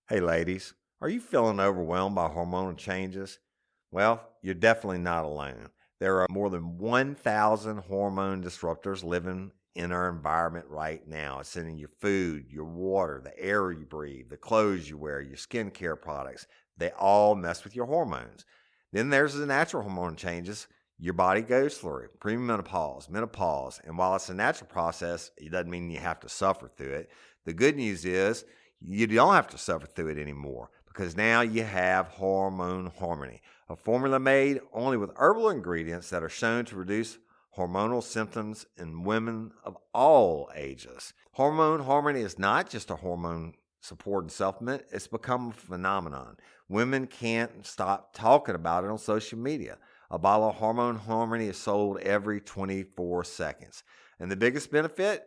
Hey ladies, are you feeling overwhelmed by hormonal changes? Well, you're definitely not alone. There are more than 1,000 hormone disruptors living in our environment right now. It's in your food, your water, the air you breathe, the clothes you wear, your skincare products. They all mess with your hormones. Then there's the natural hormone changes your body goes through, premenopause, menopause. And while it's a natural process, it doesn't mean you have to suffer through it. The good news is you don't have to suffer through it anymore because now you have Hormone Harmony, a formula made only with herbal ingredients that are shown to reduce hormonal symptoms in women of all ages. Hormone Harmony is not just a hormone supporting supplement, it's become a phenomenon. Women can't stop talking about it on social media. A bottle of Hormone Harmony is sold every 24 seconds. And the biggest benefit?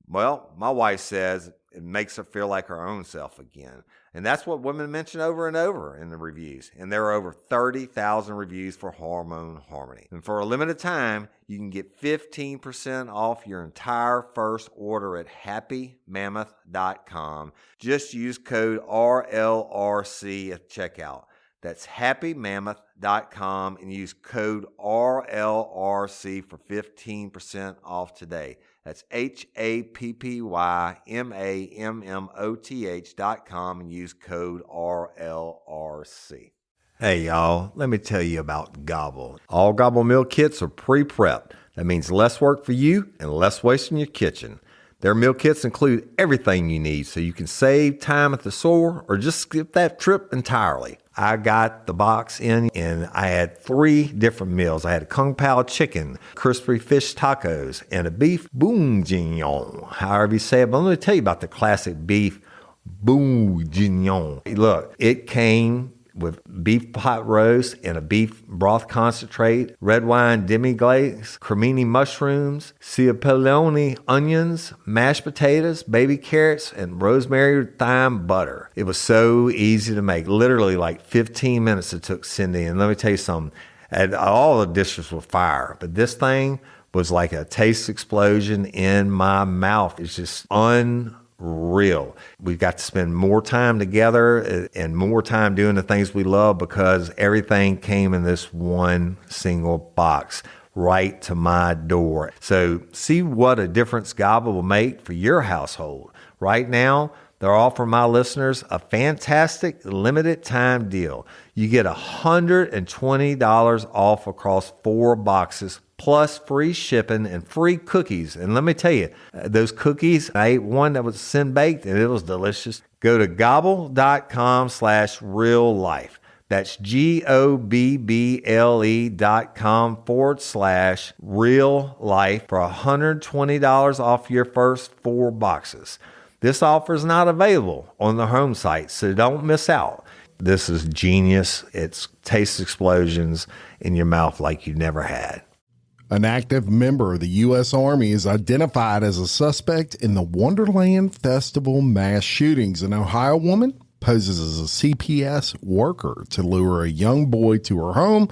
Well, my wife says it makes her feel like her own self again. And that's what women mention over and over in the reviews. And there are over 30,000 reviews for Hormone Harmony. And for a limited time, you can get 15% off your entire first order at happymammoth.com. Just use code RLRC at checkout. That's happymammoth.com and use code RLRC for 15% off today. That's happymammoth.com and use code RLRC. Hey y'all, let me tell you about Gobble. All Gobble meal kits are pre-prepped. That means less work for you and less waste in your kitchen. Their meal kits include everything you need so you can save time at the store or just skip that trip entirely. I got the box in and I had 3 different meals. I had a Kung Pao chicken, crispy fish tacos, and a beef bourguignon, however you say it. But let me tell you about the classic beef bourguignon. Look, it came with beef pot roast and a beef broth concentrate, red wine demi-glace, cremini mushrooms, cipollone onions, mashed potatoes, baby carrots, and rosemary thyme butter. It was so easy to make. Literally like 15 minutes it took Cindy. And let me tell you something, and all the dishes were fire, but this thing was like a taste explosion in my mouth. It's just unreal. We've got to spend more time together and more time doing the things we love because everything came in this one single box right to my door. So see what a difference Gobble will make for your household. Right now, they're offering my listeners a fantastic limited time deal. You get $120 off across 4 boxes plus free shipping and free cookies. And let me tell you, those cookies, I ate one that was sin baked and it was delicious. Go to gobble.com/real life. That's GOBBLE.com/real life for $120 off your first 4 boxes. This offer is not available on the home site, so don't miss out. This is genius. It's taste explosions in your mouth like you never had. An active member of the U.S. Army is identified as a suspect in the Wonderland Festival mass shootings. An Ohio woman poses as a CPS worker to lure a young boy to her home,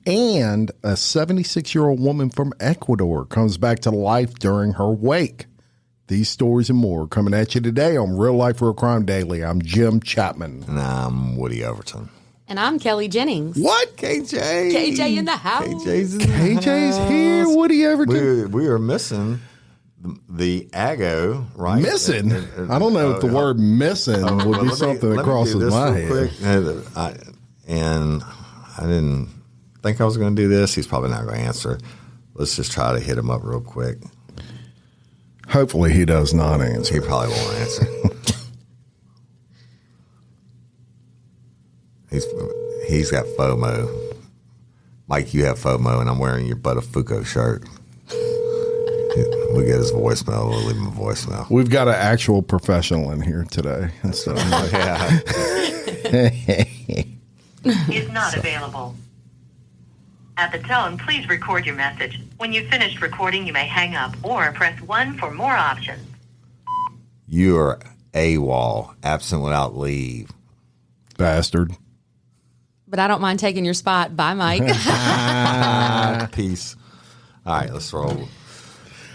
and a 76-year-old woman from Ecuador comes back to life during her wake. These stories and more coming at you today on Real Life Real Crime Daily. I'm Jim Chapman. And I'm Woody Overton. And I'm Kelly Jennings. What? KJ. KJ in the house. KJ's here. Woody Overton. We are missing the Ago, right? Missing? I don't know if the word missing would be something that crosses my head. Quick. And I didn't think I was going to do this. He's probably not going to answer. Let's just try to hit him up real quick. Hopefully he does not answer. He probably won't answer. He's got FOMO. Mike, you have FOMO, and I'm wearing your Buttafuoco shirt. We'll get his voicemail. We'll leave him a voicemail. We've got an actual professional in here today. And so, yeah. Is not available. At the tone, please record your message. When you've finished recording, you may hang up or press 1 for more options. You are AWOL, absent without leave. Bastard. But I don't mind taking your spot. Bye, Mike. Peace. All right, let's roll.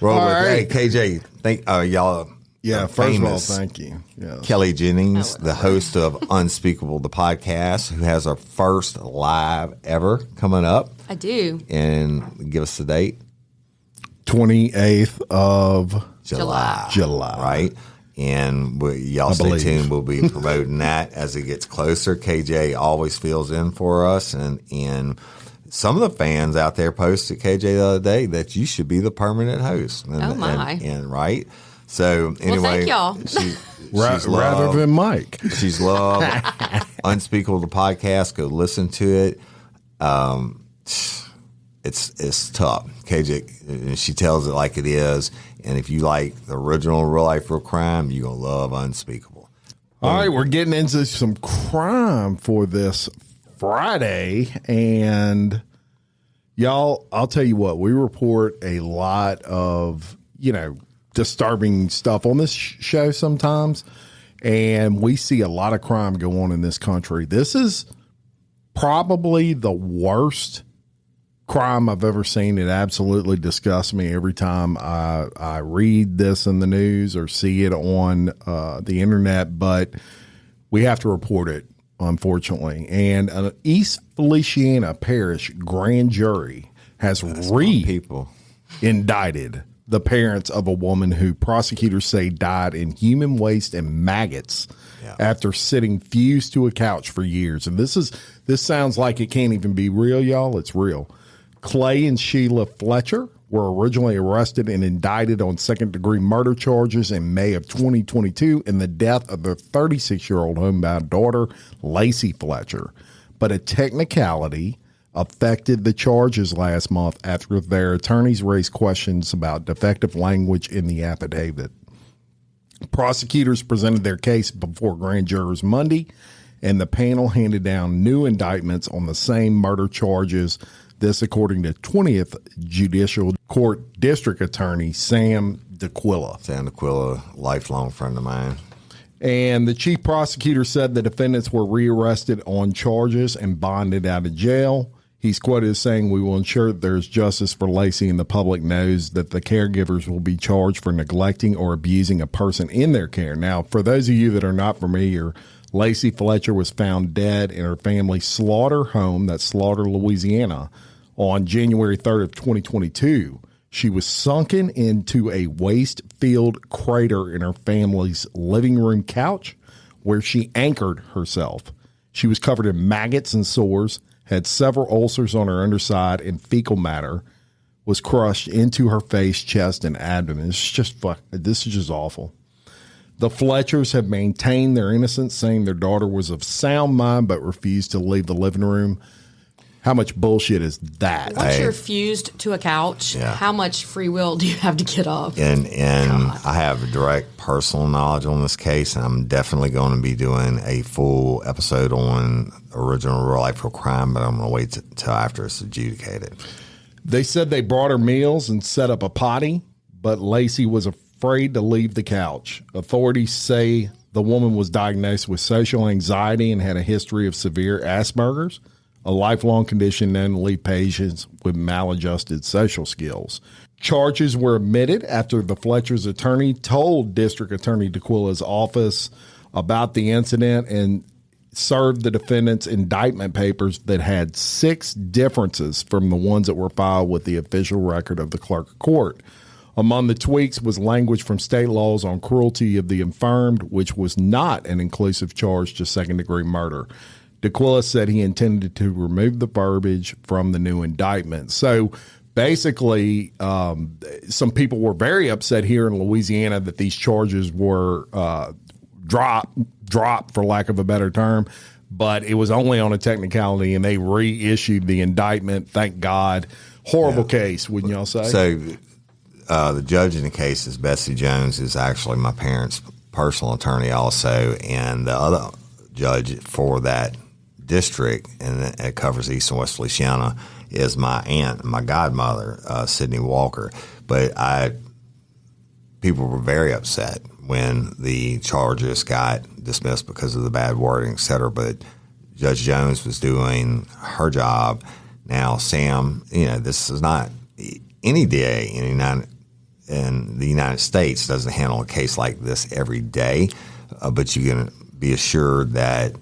Roll with. Right. Hey, KJ, y'all. Yeah, the first of all, famous thank you. Yes. Kelly Jennings, the host of Unspeakable, the podcast, who has our first live ever coming up. I do. And give us the date. 28th of July. July. Right? And y'all stay tuned. We'll be promoting that as it gets closer. KJ always fills in for us. And some of the fans out there posted, KJ, the other day, that you should be the permanent host. And, Oh, my. And right? So, anyway. Well, thank y'all. She's Rather than Mike. She's loved. Unspeakable, the podcast. Go listen to it. It's tough. KJ, she tells it like it is. And if you like the original Real Life Real Crime, you're going to love Unspeakable. All right, we're getting into some crime for this Friday. And y'all, I'll tell you what, we report a lot of, disturbing stuff on this show sometimes. And we see a lot of crime go on in this country. This is probably the worst crime I've ever seen. It absolutely disgusts me every time I read this in the news or see it on the internet, but we have to report it, unfortunately. And an East Feliciana Parish grand jury has indicted the parents of a woman who prosecutors say died in human waste and maggots after sitting fused to a couch for years. And this sounds like it can't even be real, y'all. It's real. Clay and Sheila Fletcher were originally arrested and indicted on second-degree murder charges in May of 2022 in the death of their 36-year-old homebound daughter, Lacey Fletcher. But a technicality affected the charges last month after their attorneys raised questions about defective language in the affidavit. Prosecutors presented their case before grand jurors Monday, and the panel handed down new indictments on the same murder charges. This, according to 20th Judicial Court District Attorney Sam DeQuilla. Sam DeQuilla, lifelong friend of mine. And the chief prosecutor said the defendants were rearrested on charges and bonded out of jail. He's quoted as saying, "We will ensure that there's justice for Lacey and the public knows that the caregivers will be charged for neglecting or abusing a person in their care." Now, for those of you that are not familiar, Lacey Fletcher was found dead in her family's Slaughter home, that's Slaughter, Louisiana, on January 3rd of 2022. She was sunken into a waste-filled crater in her family's living room couch where she anchored herself. She was covered in maggots and sores, had several ulcers on her underside, and fecal matter was crushed into her face, chest, and abdomen. This is just awful. The Fletchers have maintained their innocence, saying their daughter was of sound mind but refused to leave the living room. How much bullshit is that? Once you're fused to a couch, how much free will do you have to get up? And I have direct personal knowledge on this case, and I'm definitely going to be doing a full episode on original Real Life Real Crime, but I'm going to wait till after it's adjudicated. They said they brought her meals and set up a potty, but Lacey was afraid to leave the couch. Authorities say the woman was diagnosed with social anxiety and had a history of severe Asperger's, a lifelong condition known to leave patients with maladjusted social skills. Charges were admitted after the Fletcher's attorney told District Attorney DeQuilla's office about the incident and served the defendants indictment papers that had 6 differences from the ones that were filed with the official record of the clerk of court. Among the tweaks was language from state laws on cruelty of the infirmed, which was not an inclusive charge to second-degree murder. DeQuilla said he intended to remove the verbiage from the new indictment. So basically, some people were very upset here in Louisiana that these charges were dropped, for lack of a better term, but it was only on a technicality, and they reissued the indictment. Thank God. Horrible case, wouldn't y'all say? So the judge in the case is Bessie Jones, is actually my parents' personal attorney also, and the other judge for that district, and it covers East and West Feliciana, is my aunt, my godmother, Sydney Walker. But people were very upset when the charges got dismissed because of the bad wording, et cetera. But Judge Jones was doing her job. Now, Sam, this is not any DA in the in the United States doesn't handle a case like this every day, but you can be assured that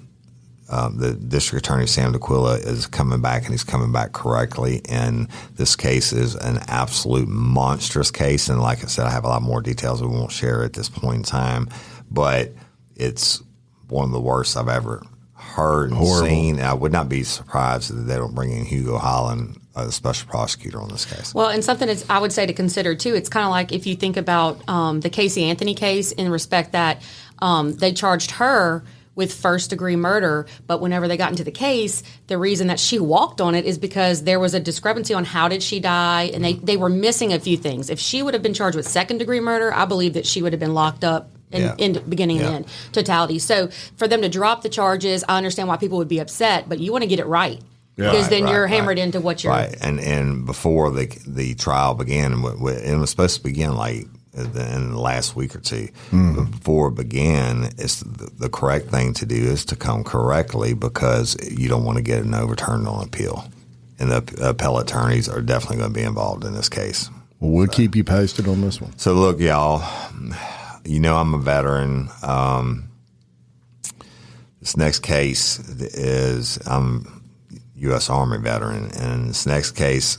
the District Attorney Sam D'Aquila is coming back, and he's coming back correctly. And this case is an absolute monstrous case. And like I said, I have a lot more details we won't share at this point in time, but it's one of the worst I've ever heard and seen. And I would not be surprised that they don't bring in Hugo Holland, a special prosecutor, on this case. Well, and something that's, I would say, to consider too, it's kind of like if you think about the Casey Anthony case, in respect that they charged her with first-degree murder, but whenever they got into the case, the reason that she walked on it is because there was a discrepancy on how did she die, and they were missing a few things. If she would have been charged with second-degree murder, I believe that she would have been locked up in the beginning and end, totality. So for them to drop the charges, I understand why people would be upset, but you want to get it right. Because then you're hammered into what you're... Right, and before the trial began, and it was supposed to begin like in the last week or two. But before it began, it's the correct thing to do is to come correctly, because you don't want to get an overturned on appeal. And the appellate attorneys are definitely going to be involved in this case. Well, we'll keep you posted on this one. So look, y'all, you know I'm a veteran. This next case is I'm U.S. Army veteran, and this next case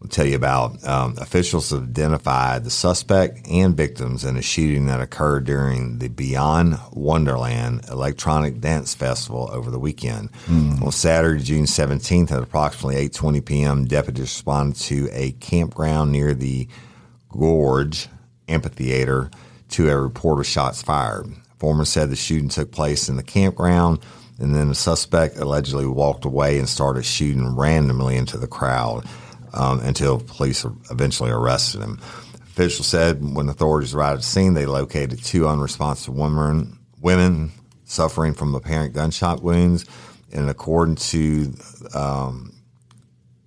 I'll tell you about. Officials have identified the suspect and victims in a shooting that occurred during the Beyond Wonderland Electronic Dance Festival over the weekend. On Saturday, June 17th at approximately 8:20 p.m., deputies responded to a campground near the Gorge Amphitheater to a report of shots fired. Foreman said the shooting took place in the campground, and then the suspect allegedly walked away and started shooting randomly into the crowd until police eventually arrested him. Officials said when authorities arrived at the scene, they located two unresponsive women suffering from apparent gunshot wounds. And according to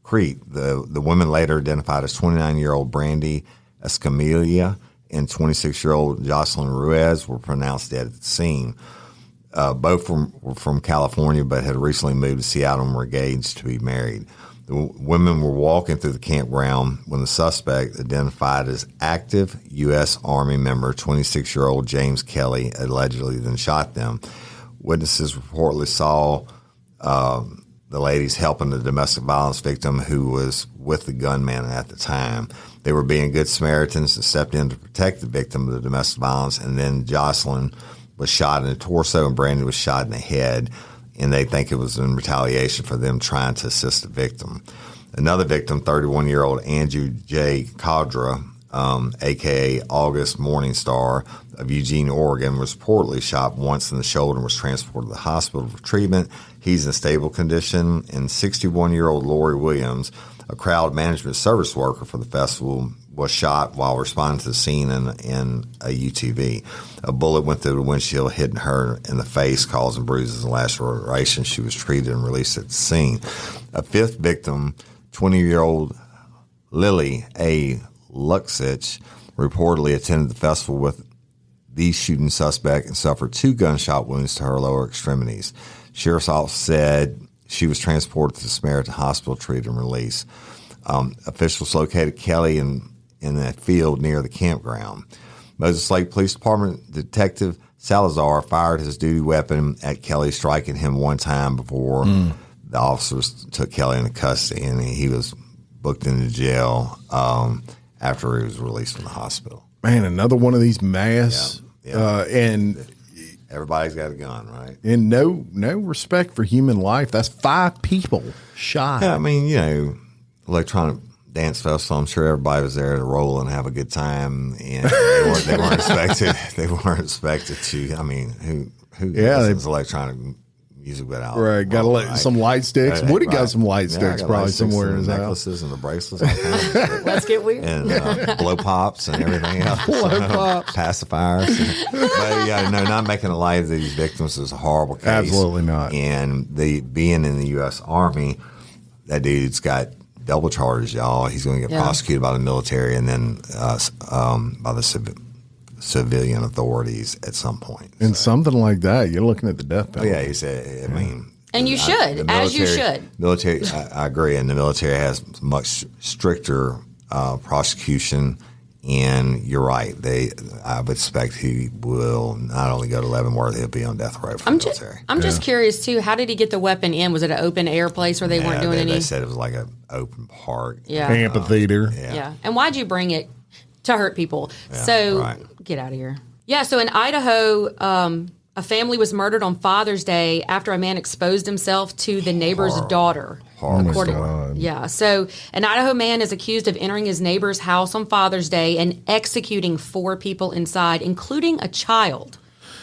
Crete, the women later identified as 29-year-old Brandy Escamilla and 26-year-old Jocelyn Ruiz were pronounced dead at the scene. Both were from California, but had recently moved to Seattle and were engaged to be married. The women were walking through the campground when the suspect, identified as active U.S. Army member 26-year-old James Kelly, allegedly then shot them. Witnesses reportedly saw the ladies helping the domestic violence victim who was with the gunman at the time. They were being good Samaritans and stepped in to protect the victim of the domestic violence, and then Jocelyn was shot in the torso and Brandy was shot in the head, and they think it was in retaliation for them trying to assist the victim. Another victim, 31-year-old Andrew J. Cadra, a.k.a. August Morningstar of Eugene, Oregon, was reportedly shot once in the shoulder and was transported to the hospital for treatment. He's in stable condition. And 61-year-old Lori Williams, a crowd management service worker for the festival, was shot while responding to the scene in a UTV. A bullet went through the windshield, hitting her in the face, causing bruises and lacerations. She was treated and released at the scene. A fifth victim, 20-year-old Lily A. Luxich, reportedly attended the festival with the shooting suspect and suffered 2 gunshot wounds to her lower extremities. Sheriff's office said she was transported to the Samaritan Hospital, treated and released. Officials located Kelly in that field near the campground. Moses Lake Police Department Detective Salazar fired his duty weapon at Kelly, striking him one time before the officers took Kelly into custody, and he was booked into jail after he was released from the hospital. Man, another one of these mass, and everybody's got a gun, right? And no respect for human life. That's 5 people shot. Yeah, I mean, electronic dance festival. I'm sure everybody was there to roll and have a good time, and they weren't expected. They weren't expected to. I mean, who listens to electronic music without got to let some light sticks. Woody got some light sticks probably somewhere in his house. Necklaces and the bracelets. All kinds of stuff. Let's get weird. And blow pops and everything else. Blow pops, pacifiers. But not making a light of these victims is a horrible case. Absolutely not. And being in the U.S. Army, that dude's got double charges, y'all. He's going to get prosecuted by the military and then by the civilian authorities at some point. And something like that, you're looking at the death penalty. Yeah, he said. I mean, and you should, as you should. Military, I agree, and the military has much stricter prosecution And you're right. I would expect he will not only go to Leavenworth, he'll be on death row for military. I'm just curious too. How did he get the weapon in? Was it an open air place where they weren't doing any? They said it was like an open park. Yeah. Amphitheater. Yeah. And why'd you bring it to hurt people? Get out of here. Yeah. So in Idaho, a family was murdered on Father's Day after a man exposed himself to the neighbor's daughter. Yeah. So an Idaho man is accused of entering his neighbor's house on Father's Day and executing 4 people inside, including a child,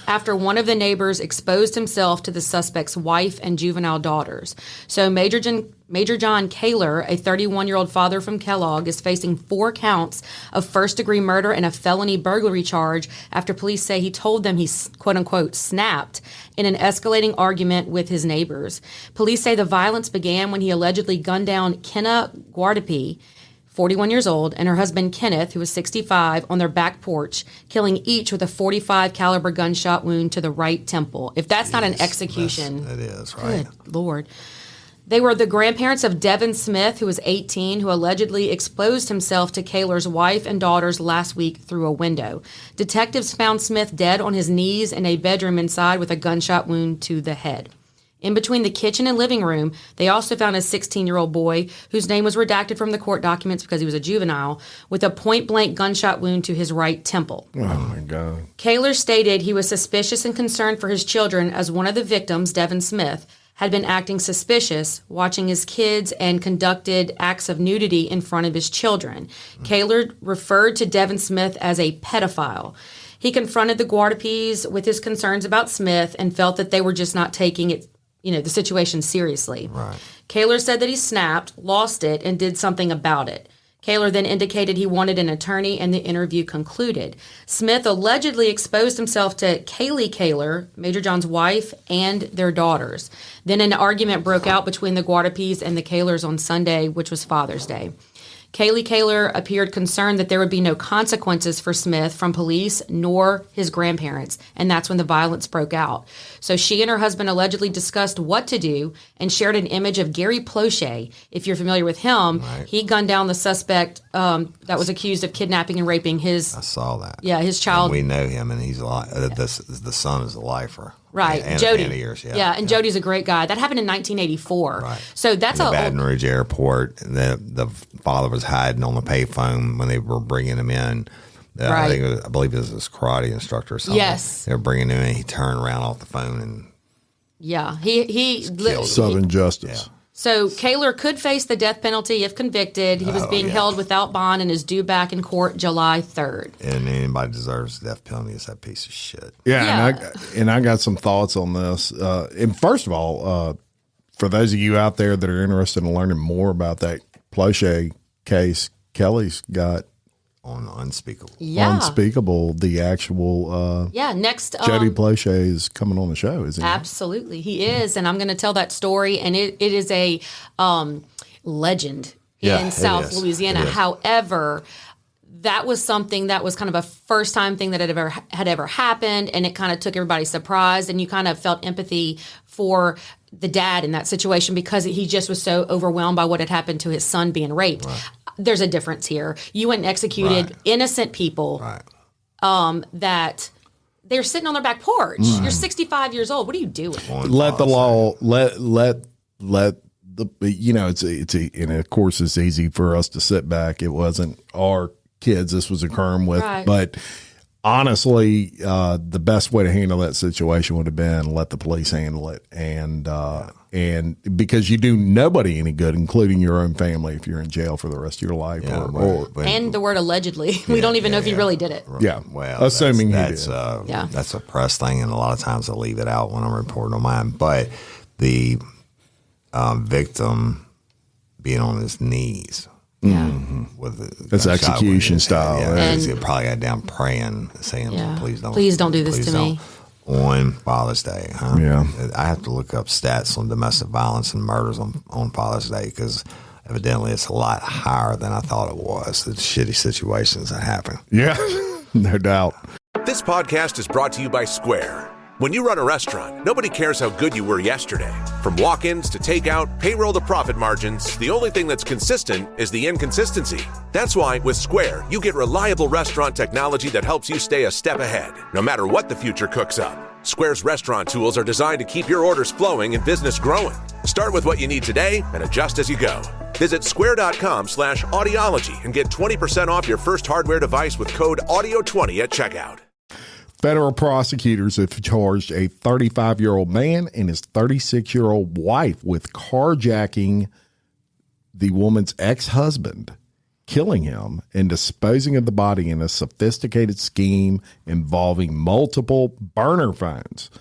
after one of the neighbors exposed himself to the suspect's wife and juvenile daughters. So Major John Kaler, a 31-year-old father from Kellogg, is facing 4 counts of first-degree murder and a felony burglary charge after police say he told them he, quote-unquote, snapped in an escalating argument with his neighbors. Police say the violence began when he allegedly gunned down Kenna Guardapi, 41 years old, and her husband Kenneth, who was 65, on their back porch, killing each with a .45 caliber gunshot wound to the right temple. If that's not an execution, It is, right? Good Lord. They were the grandparents of Devin Smith, who was 18, who allegedly exposed himself to Kaler's wife and daughters last week through a window. Detectives found Smith dead on his knees in a bedroom inside with a gunshot wound to the head. In between the kitchen and living room, they also found a 16-year-old boy whose name was redacted from the court documents because he was a juvenile, with a point-blank gunshot wound to his right temple. Oh, my God. Kaler stated he was suspicious and concerned for his children as one of the victims, Devin Smith, had been acting suspicious, watching his kids, and conducted acts of nudity in front of his children. Kaler referred to Devin Smith as a pedophile. He confronted the Guardapis with his concerns about Smith and felt that they were just not taking it, the situation seriously. Right. Kaler said that he snapped, lost it, and did something about it. Kaler then indicated he wanted an attorney, and the interview concluded. Smith allegedly exposed himself to Kaylee Kaler, Major John's wife, and their daughters. Then an argument broke out between the Guardapis and the Kalers on Sunday, which was Father's Day. Kaylee Kaler appeared concerned that there would be no consequences for Smith from police nor his grandparents, and that's when the violence broke out. So she and her husband allegedly discussed what to do and shared an image of Gary Plauché. If you're familiar with him, he gunned down the suspect that was accused of kidnapping and raping his... I saw that. Yeah, his child. And we know him, and he's the son is a lifer. Right, and Jody. A fan of yours, and Jody's a great guy. That happened in 1984. Right. So that's in the Baton Rouge airport. The father was hiding on the payphone when they were bringing him in. Right. I believe it was his karate instructor or something. Yes. They were bringing him in. He turned around off the phone and he Southern Justice. Yeah. So Kaler could face the death penalty if convicted. He was being held without bond and is due back in court July 3rd. And anybody deserves the death penalty is that piece of shit. Yeah. And I got some thoughts on this. And first of all, for those of you out there that are interested in learning more about that Plauché case, Kelly's got On Unspeakable. Unspeakable, the actual next Jody Plauché is coming on the show, isn't he? Absolutely, he is, and I'm going to tell that story, and it is a legend in South Louisiana. However, that was something that was kind of a first-time thing that had ever happened, and it kind of took everybody surprised, and you kind of felt empathy for the dad in that situation because he just was so overwhelmed by what had happened to his son being raped. Right. There's a difference here. You went and executed innocent people that they're sitting on their back porch. You're 65 years old. What are you doing? Let the law let the it's and of course it's easy for us to sit back. It wasn't our kids this was occurring with, but honestly, the best way to handle that situation would have been let the police handle it, and because you do nobody any good, including your own family, if you're in jail for the rest of your life. And the word allegedly, we don't even know if he really did it. Yeah, well, assuming that's a press thing, and a lot of times I leave it out when I'm reporting on mine. But the victim being on his knees. With that's execution style. And he probably got down praying, saying, please don't do this to me. On Father's Day, huh? Yeah. I have to look up stats on domestic violence and murders on Father's Day because evidently it's a lot higher than I thought it was. The shitty situations that happen. Yeah, no doubt. This podcast is brought to you by Square. When you run a restaurant, nobody cares how good you were yesterday. From walk-ins to takeout, payroll to profit margins, the only thing that's consistent is the inconsistency. That's why with Square, you get reliable restaurant technology that helps you stay a step ahead, no matter what the future cooks up. Square's restaurant tools are designed to keep your orders flowing and business growing. Start with what you need today and adjust as you go. Visit square.com/audiology and get 20% off your first hardware device with code AUDIO20 at checkout. Federal prosecutors have charged a 35-year-old man and his 36-year-old wife with carjacking the woman's ex-husband, killing him, and disposing of the body in a sophisticated scheme involving multiple burner phones.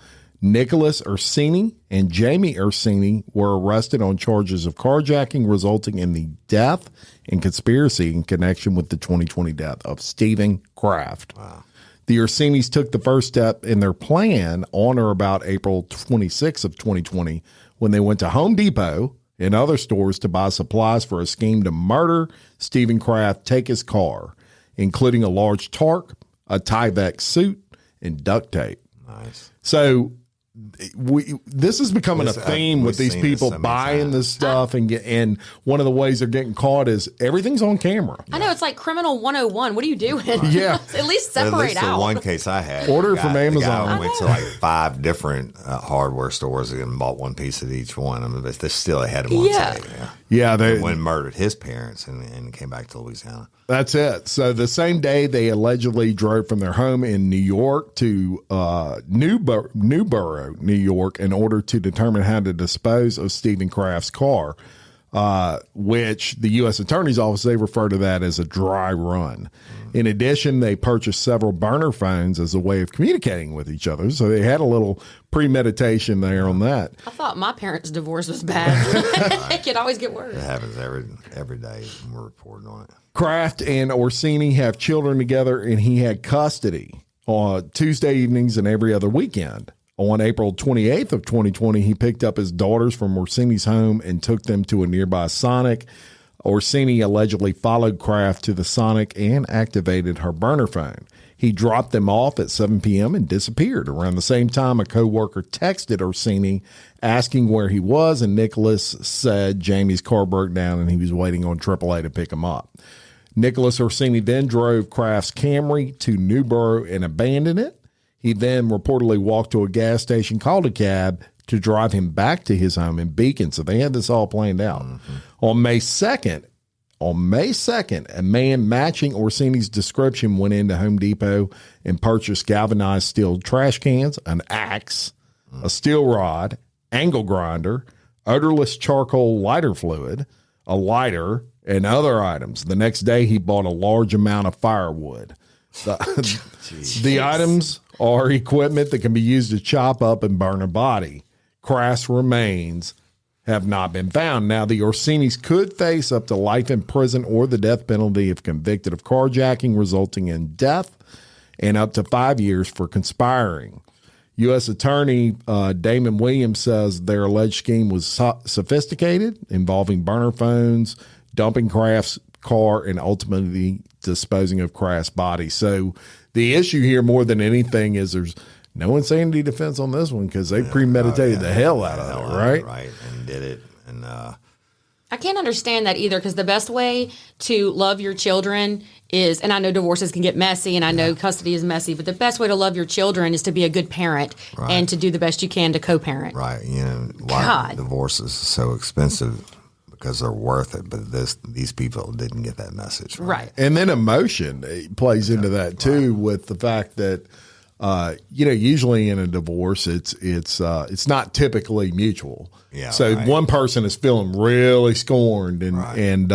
Nicholas Ursini and Jamie Ursini were arrested on charges of carjacking resulting in the death and conspiracy in connection with the 2020 death of Stephen Kraft. Wow. The Ursinis took the first step in their plan on or about April 26 of 2020 when they went to Home Depot and other stores to buy supplies for a scheme to murder Stephen Kraft, take his car, including a large tarp, a Tyvek suit, and duct tape. Nice. So this is becoming a theme with these people buying this stuff, and one of the ways they're getting caught is everything's on camera. I know, it's like criminal 101. What are you doing? Yeah. At least separate At least out. The one case I had. Order from Amazon. I went to like 5 different hardware stores and bought one piece of each one. I mean, but they still had him on tape. Yeah, they went and murdered his parents and came back to Louisiana. That's it. So the same day, they allegedly drove from their home in New York to Newborough, New York, in order to determine how to dispose of Stephen Kraft's car, which the U.S. Attorney's Office, they refer to that as a dry run. In addition, they purchased several burner phones as a way of communicating with each other. So they had a little premeditation there on that. I thought my parents' divorce was bad. It could always get worse. It happens every day when we're reporting on it. Kraft and Orsini have children together, and he had custody on Tuesday evenings and every other weekend. On April 28th of 2020, he picked up his daughters from Orsini's home and took them to a nearby Sonic. Orsini allegedly followed Kraft to the Sonic and activated her burner phone. He dropped them off at 7 p.m. and disappeared. Around the same time, a co-worker texted Orsini asking where he was, and Nicholas said Jamie's car broke down and he was waiting on AAA to pick him up. Nicholas Orsini then drove Kraft's Camry to Newborough and abandoned it. He then reportedly walked to a gas station, called a cab to drive him back to his home in Beacon. So they had this all planned out. Mm-hmm. On May 2nd, a man matching Orsini's description went into Home Depot and purchased galvanized steel trash cans, an axe, a steel rod, angle grinder, odorless charcoal lighter fluid, a lighter, and other items. The next day, he bought a large amount of firewood. The items are equipment that can be used to chop up and burn a body. Kraft's remains have not been found. Now, the Orsinis could face up to life in prison or the death penalty if convicted of carjacking resulting in death, and up to 5 years for conspiring. U.S. Attorney Damon Williams says their alleged scheme was sophisticated, involving burner phones, dumping Kraft's car, and ultimately disposing of Kraft's body. So the issue here more than anything is there's no insanity defense on this one because they premeditated the hell out of it, right? Right, and did it. And I can't understand that either, because the best way to love your children is, and I know divorces can get messy and I know custody is messy, but the best way to love your children is to be a good parent and to do the best you can to co-parent. Right. You know, why divorce is so expensive because they're worth it, but these people didn't get that message. Right. And then emotion plays into that too, with the fact that usually in a divorce, it's not typically mutual. Yeah. So one person is feeling really scorned and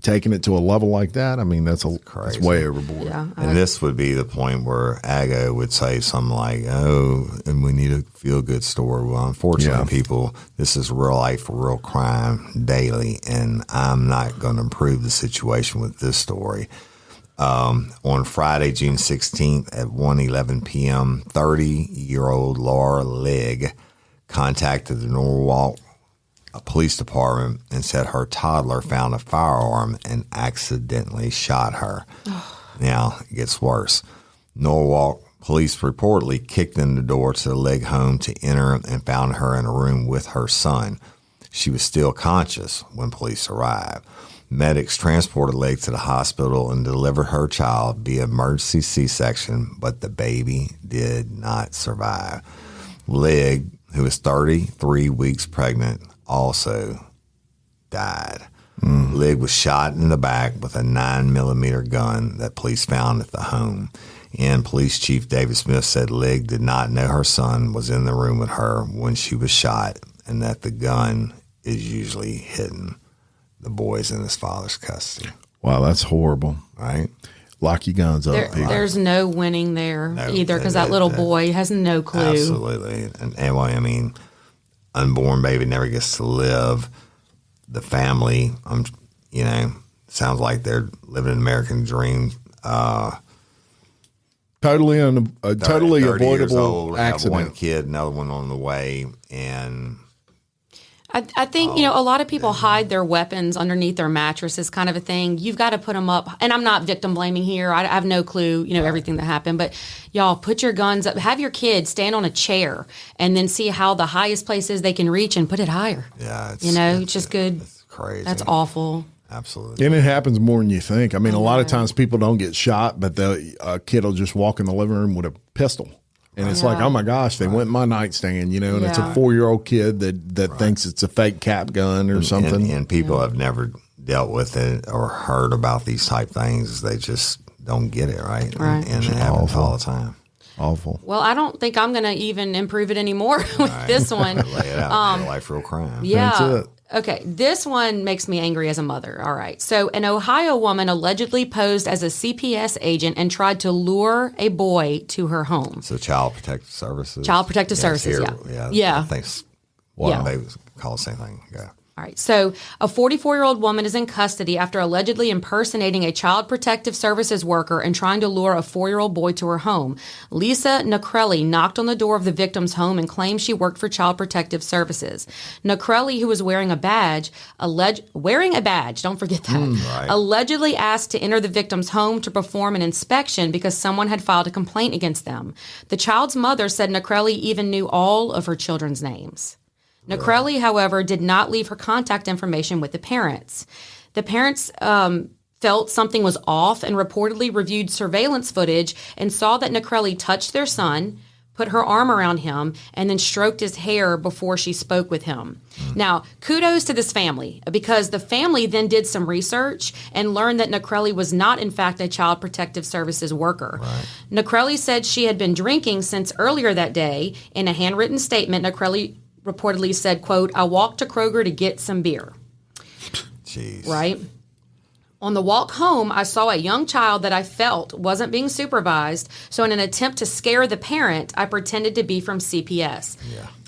taking it to a level like that. I mean, that's way overboard. Yeah, and this would be the point where Ago would say something like, "Oh, and we need a feel good story." Well, unfortunately, people, this is real life, real crime daily, and I'm not going to improve the situation with this story. On Friday, June 16th at 1:11 p.m., 30-year-old Laura Legg contacted the Norwalk Police Department and said her toddler found a firearm and accidentally shot her. Now, it gets worse. Norwalk Police reportedly kicked in the door to the Legg home to enter and found her in a room with her son. She was still conscious when police arrived. Medics transported Legg to the hospital and delivered her child via emergency C-section, but the baby did not survive. Legg, who was 33 weeks pregnant, also died. Legg was shot in the back with a 9mm gun that police found at the home. And Police Chief David Smith said Legg did not know her son was in the room with her when she was shot and that the gun is usually hidden. The boy's in his father's custody. Wow, that's horrible. Right? Lock your guns up, people. There's no winning there either because that little boy has no clue. Absolutely. And well, I mean, unborn baby never gets to live. The family, sounds like they're living an American dream. Totally 30 years avoidable old, have accident. one kid, another one on the way, and I think, a lot of people hide their weapons underneath their mattresses kind of a thing. You've got to put them up. And I'm not victim blaming here. I have no clue, everything that happened. But y'all put your guns up. Have your kids stand on a chair and then see how the highest place is they can reach and put it higher. yeah, It's just good. It's crazy. That's awful. Absolutely. And it happens more than you think. I mean, a lot of times people don't get shot, but a kid will just walk in the living room with a pistol. And it's like, oh my gosh, they went in my nightstand, and it's a 4-year-old kid that thinks it's a fake cap gun or something. And people have never dealt with it or heard about these type things. They just don't get it, right? Right. And it happens all the time. Awful. Well, I don't think I'm going to even improve it anymore with this one. Lay it out. Life real crime. Yeah. That's it. Okay, this one makes me angry as a mother. All right. So, an Ohio woman allegedly posed as a CPS agent and tried to lure a boy to her home. So Child Protective Services. Child Protective Services, yeah. I think Yeah. they call the same thing. Yeah. All right. So, a 44-year-old woman is in custody after allegedly impersonating a Child Protective Services worker and trying to lure a 4-year-old boy to her home. Lisa Nacrelli knocked on the door of the victim's home and claimed she worked for Child Protective Services. Nacrelli, who was wearing a badge, don't forget that, Right. allegedly asked to enter the victim's home to perform an inspection because someone had filed a complaint against them. The child's mother said Nacrelli even knew all of her children's names. Nacrelli, however, did not leave her contact information with the parents. The parents felt something was off and reportedly reviewed surveillance footage and saw that Nacrelli touched their son, put her arm around him, and then stroked his hair before she spoke with him. Now, kudos to this family, because the family then did some research and learned that Nacrelli was not, in fact, a Child Protective Services worker. Right. Nacrelli said she had been drinking since earlier that day. In a handwritten statement, Nacrelli reportedly said, quote, "I walked to Kroger to get some beer." Jeez. Right? On the walk home, I saw a young child that I felt wasn't being supervised, so in an attempt to scare the parent, I pretended to be from CPS.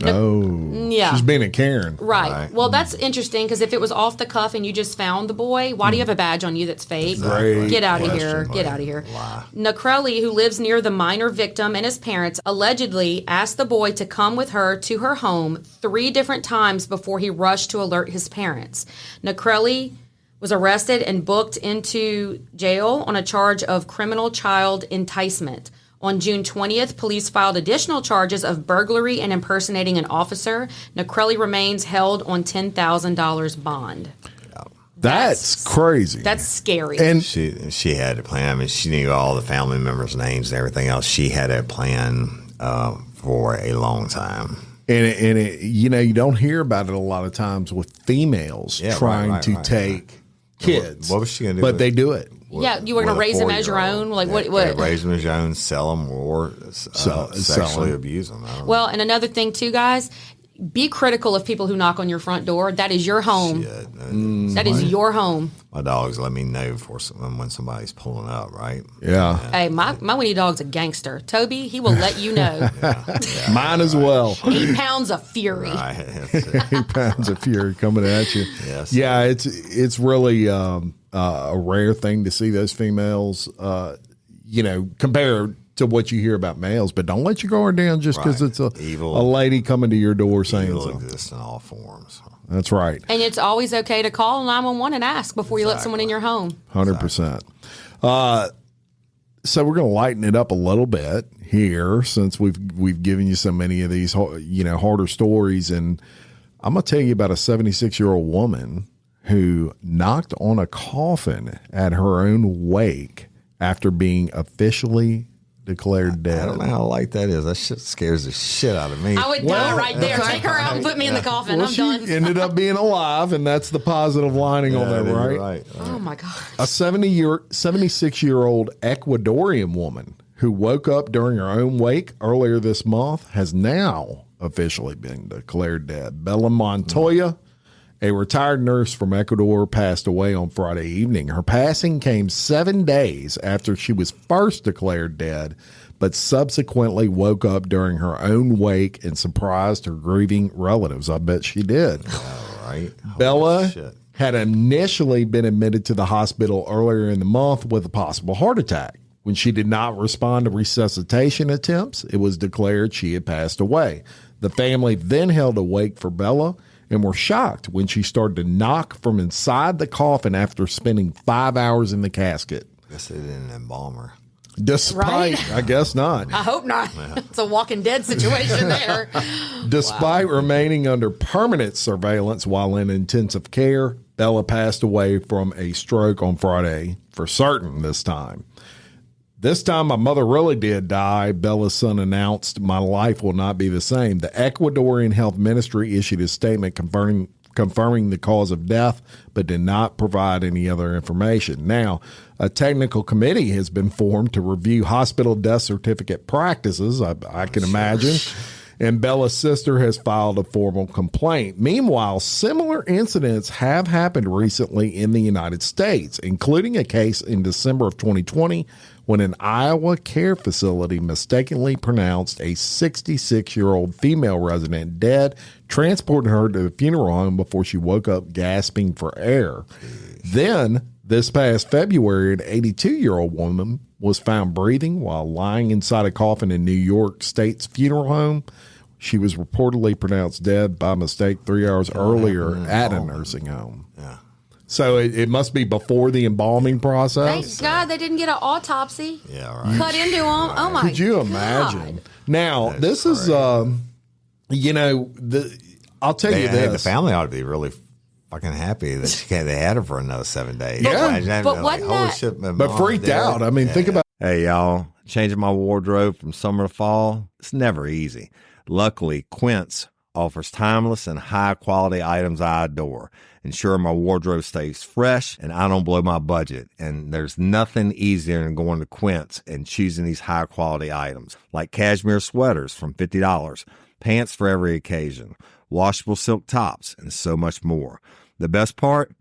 Oh. Yeah. She's being a Karen. Right. Well, that's interesting because if it was off the cuff and you just found the boy, why do you have a badge on you that's fake? Great Get out of question. here. Get out of here. Lie. Nacrelli, who lives near the minor victim and his parents, allegedly asked the boy to come with her to her home 3 different times before he rushed to alert his parents. Nacrelli was arrested and booked into jail on a charge of criminal child enticement. On June 20th, police filed additional charges of burglary and impersonating an officer. Nacrelli remains held on $10,000 bond. That's crazy. That's scary. And She had a plan. I mean, she knew all the family members' names and everything else. She had a plan for a long time. it, you don't hear about it a lot of times with females trying to take kids. What was she going to do? But they do it. Yeah, you were going to raise them as your own? Like what? Raise them as your own, sell them, or sexually abuse them. I don't know. Well, and another thing too, guys, be critical of people who knock on your front door. That is your home. That is your home. My dogs let me know when somebody's pulling up, right? Yeah. Hey, my Winnie dog's a gangster. Toby, he will let you know. Mine as well. 8 pounds of fury. Right. 8 pounds of fury coming at you. Yes. Yeah, it's really a rare thing to see those females, compared to what you hear about males. But don't let your guard down just because it's a lady coming to your door saying Evil something. exists in all forms. That's right. And it's always okay to call 911 and ask before you let someone in your home. 100%. So we're going to lighten it up a little bit here since we've given you so many of these, harder stories. And I'm going to tell you about a 76-year-old woman who knocked on a coffin at her own wake after being officially declared dead. I don't know how light that is. That shit scares the shit out of me. I would die right there. Take her out and put me in the coffin. I'm She done. ended up being alive, and that's the positive lining on that, right? Oh my God. A 76-year-old Ecuadorian woman who woke up during her own wake earlier this month has now officially been declared dead. Bella Montoya, a retired nurse from Ecuador, passed away on Friday evening. Her passing came 7 days after she was first declared dead, but subsequently woke up during her own wake and surprised her grieving relatives. I bet she did. All right. Bella had initially been admitted to the hospital earlier in the month with a possible heart attack. When she did not respond to resuscitation attempts, it was declared she had passed away. The family then held a wake for Bella and were shocked when she started to knock from inside the coffin after spending 5 hours in the casket. I guess they didn't embalm her. Despite, Right? I guess not. I hope not. It's a Walking Dead situation there. Despite remaining under permanent surveillance while in intensive care, Bella passed away from a stroke on Friday, for certain this time. This time, my mother really did die, Bella's son announced. My life will not be the same. The Ecuadorian Health Ministry issued a statement confirming the cause of death, but did not provide any other information. Now, a technical committee has been formed to review hospital death certificate practices, I can imagine, and Bella's sister has filed a formal complaint. Meanwhile, similar incidents have happened recently in the United States, including a case in December of 2020 when an Iowa care facility mistakenly pronounced a 66-year-old female resident dead, transported her to the funeral home before she woke up gasping for air. Then, this past February, an 82-year-old woman was found breathing while lying inside a coffin in New York State's funeral home. She was reportedly pronounced dead by mistake 3 hours earlier at a nursing home. Yeah. So it must be before the embalming process. Thank God they didn't get an autopsy. Yeah, right. Cut into them. Oh my! Could you imagine? God. Now this is, I'll tell you this: the family ought to be really fucking happy that they had her for another 7 days. Yeah. But wasn't holy that- shit, my but mom freaked dead. out. I mean, think about. Hey, y'all, changing my wardrobe from summer to fall, it's never easy. Luckily, Quince offers timeless and high-quality items I adore. Ensure my wardrobe stays fresh and I don't blow my budget. And there's nothing easier than going to Quince and choosing these high-quality items, like cashmere sweaters from $50, pants for every occasion, washable silk tops, and so much more. The best part?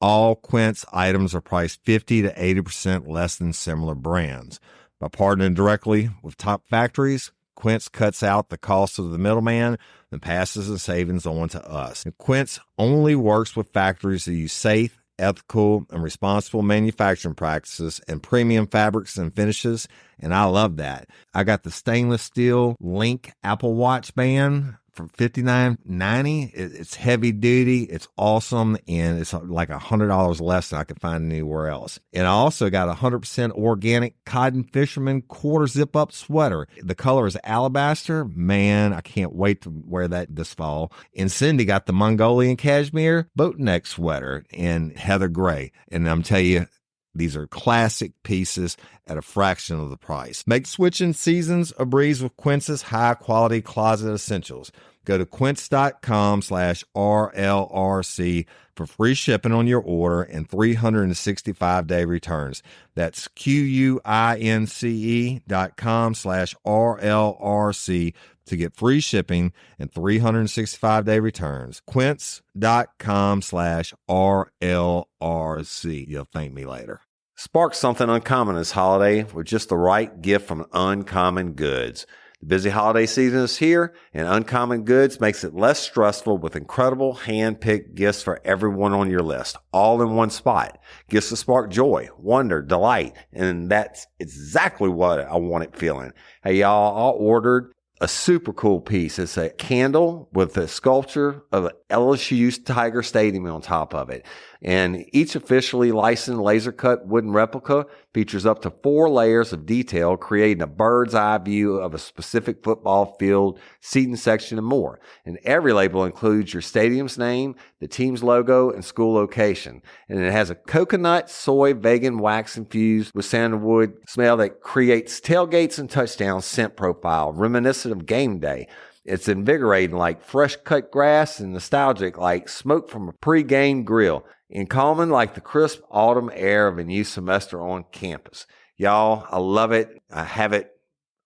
All Quince items are priced 50 to 80% less than similar brands. By partnering directly with top factories, Quince cuts out the cost of the middleman and passes the savings on to us. And Quince only works with factories that use safe, ethical, and responsible manufacturing practices and premium fabrics and finishes, and I love that. I got the stainless steel Link Apple Watch band for $59.90. It's heavy duty, it's awesome, and it's like $100 less than I could find anywhere else. And I also got a 100% organic cotton fisherman quarter zip up sweater. The color is alabaster. Man, I can't wait to wear that this fall. And Cindy got the Mongolian cashmere boat neck sweater in heather gray. And I'm telling you, these are classic pieces at a fraction of the price. Make switching seasons a breeze with Quince's high-quality closet essentials. Go to quince.com/RLRC for free shipping on your order and 365-day returns. That's QUINCE.com/RLRC to get free shipping and 365-day returns. Quince.com/RLRC. You'll thank me later. Spark something uncommon this holiday with just the right gift from Uncommon Goods. The busy holiday season is here, and Uncommon Goods makes it less stressful with incredible hand-picked gifts for everyone on your list, all in one spot. Gifts to spark joy, wonder, delight, and that's exactly what I wanted feeling. Hey, y'all, I ordered a super cool piece. It's a candle with a sculpture of LSU's Tiger Stadium on top of it. And each officially licensed laser cut wooden replica features up to 4 layers of detail, creating a bird's eye view of a specific football field, seating section, and more. And every label includes your stadium's name, the team's logo, and school location. And it has a coconut, soy, vegan wax infused with sandalwood smell that creates tailgates and touchdown scent profile, reminiscent of game day. It's invigorating like fresh cut grass and nostalgic like smoke from a pre-game grill, and calming like the crisp autumn air of a new semester on campus. Y'all, I love it. I have it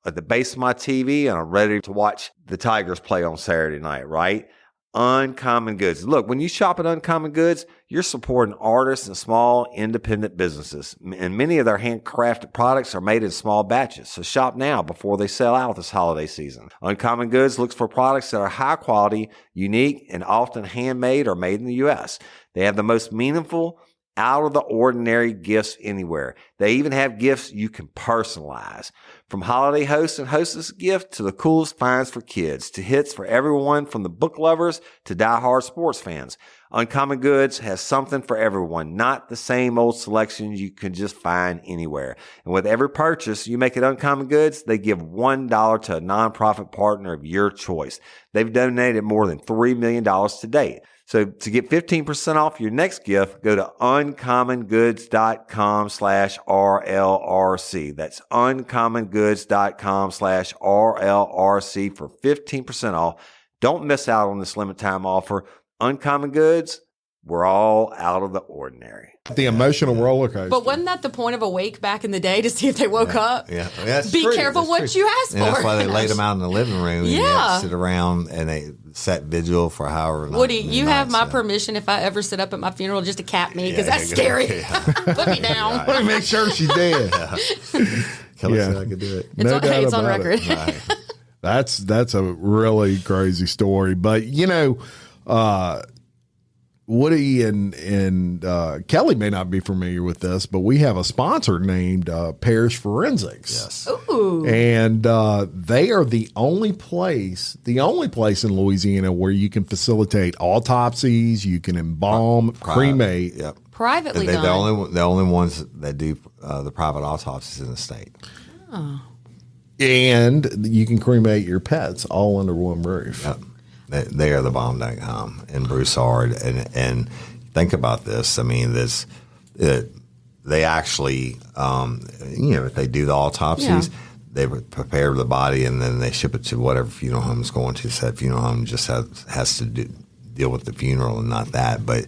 at the base of my TV, and I'm ready to watch the Tigers play on Saturday night, right? Uncommon Goods. Look, when you shop at Uncommon Goods, you're supporting artists and small independent businesses. And many of their handcrafted products are made in small batches. So shop now before they sell out this holiday season. Uncommon Goods looks for products that are high quality, unique, and often handmade or made in the U.S. They have the most meaningful, out of the ordinary gifts anywhere. They even have gifts you can personalize. From holiday hosts and hostess gift to the coolest finds for kids, to hits for everyone from the book lovers to diehard sports fans. Uncommon Goods has something for everyone, not the same old selections you can just find anywhere. And with every purchase you make at Uncommon Goods, they give $1 to a nonprofit partner of your choice. They've donated more than $3 million to date. So to get 15% off your next gift, go to uncommongoods.com/RLRC. That's uncommongoods.com/RLRC for 15% off. Don't miss out on this limited time offer. Uncommon Goods, we're all out of the ordinary. The emotional roller coaster. But wasn't that the point of a wake back in the day, to see if they woke up? Yeah, that's Be true. careful That's what true. you ask And for. that's why they laid them out in the living room. And you had Yeah. to sit around and they sat vigil for however long. Woody, you have my permission if I ever sit up at my funeral just to cap me, because that's scary. Put me down. Let me make sure she's dead. Kelly Yeah. said I could do it. It's on, doubt it's on about record. it. That's a really crazy story. But Woody and Kelly may not be familiar with this, but we have a sponsor named Ferris Forensics. Yes. Ooh. And they are the only place in Louisiana where you can facilitate autopsies, you can embalm, cremate. Yep. Privately They're done. the only ones that do the private autopsies in the state. And you can cremate your pets all under one roof. Yep. They are the bomb.com in Broussard. And think about this. I mean, they actually, if they do the autopsies, they prepare the body and then they ship it to whatever funeral home is going to. So that funeral home just has to deal with the funeral and not that. But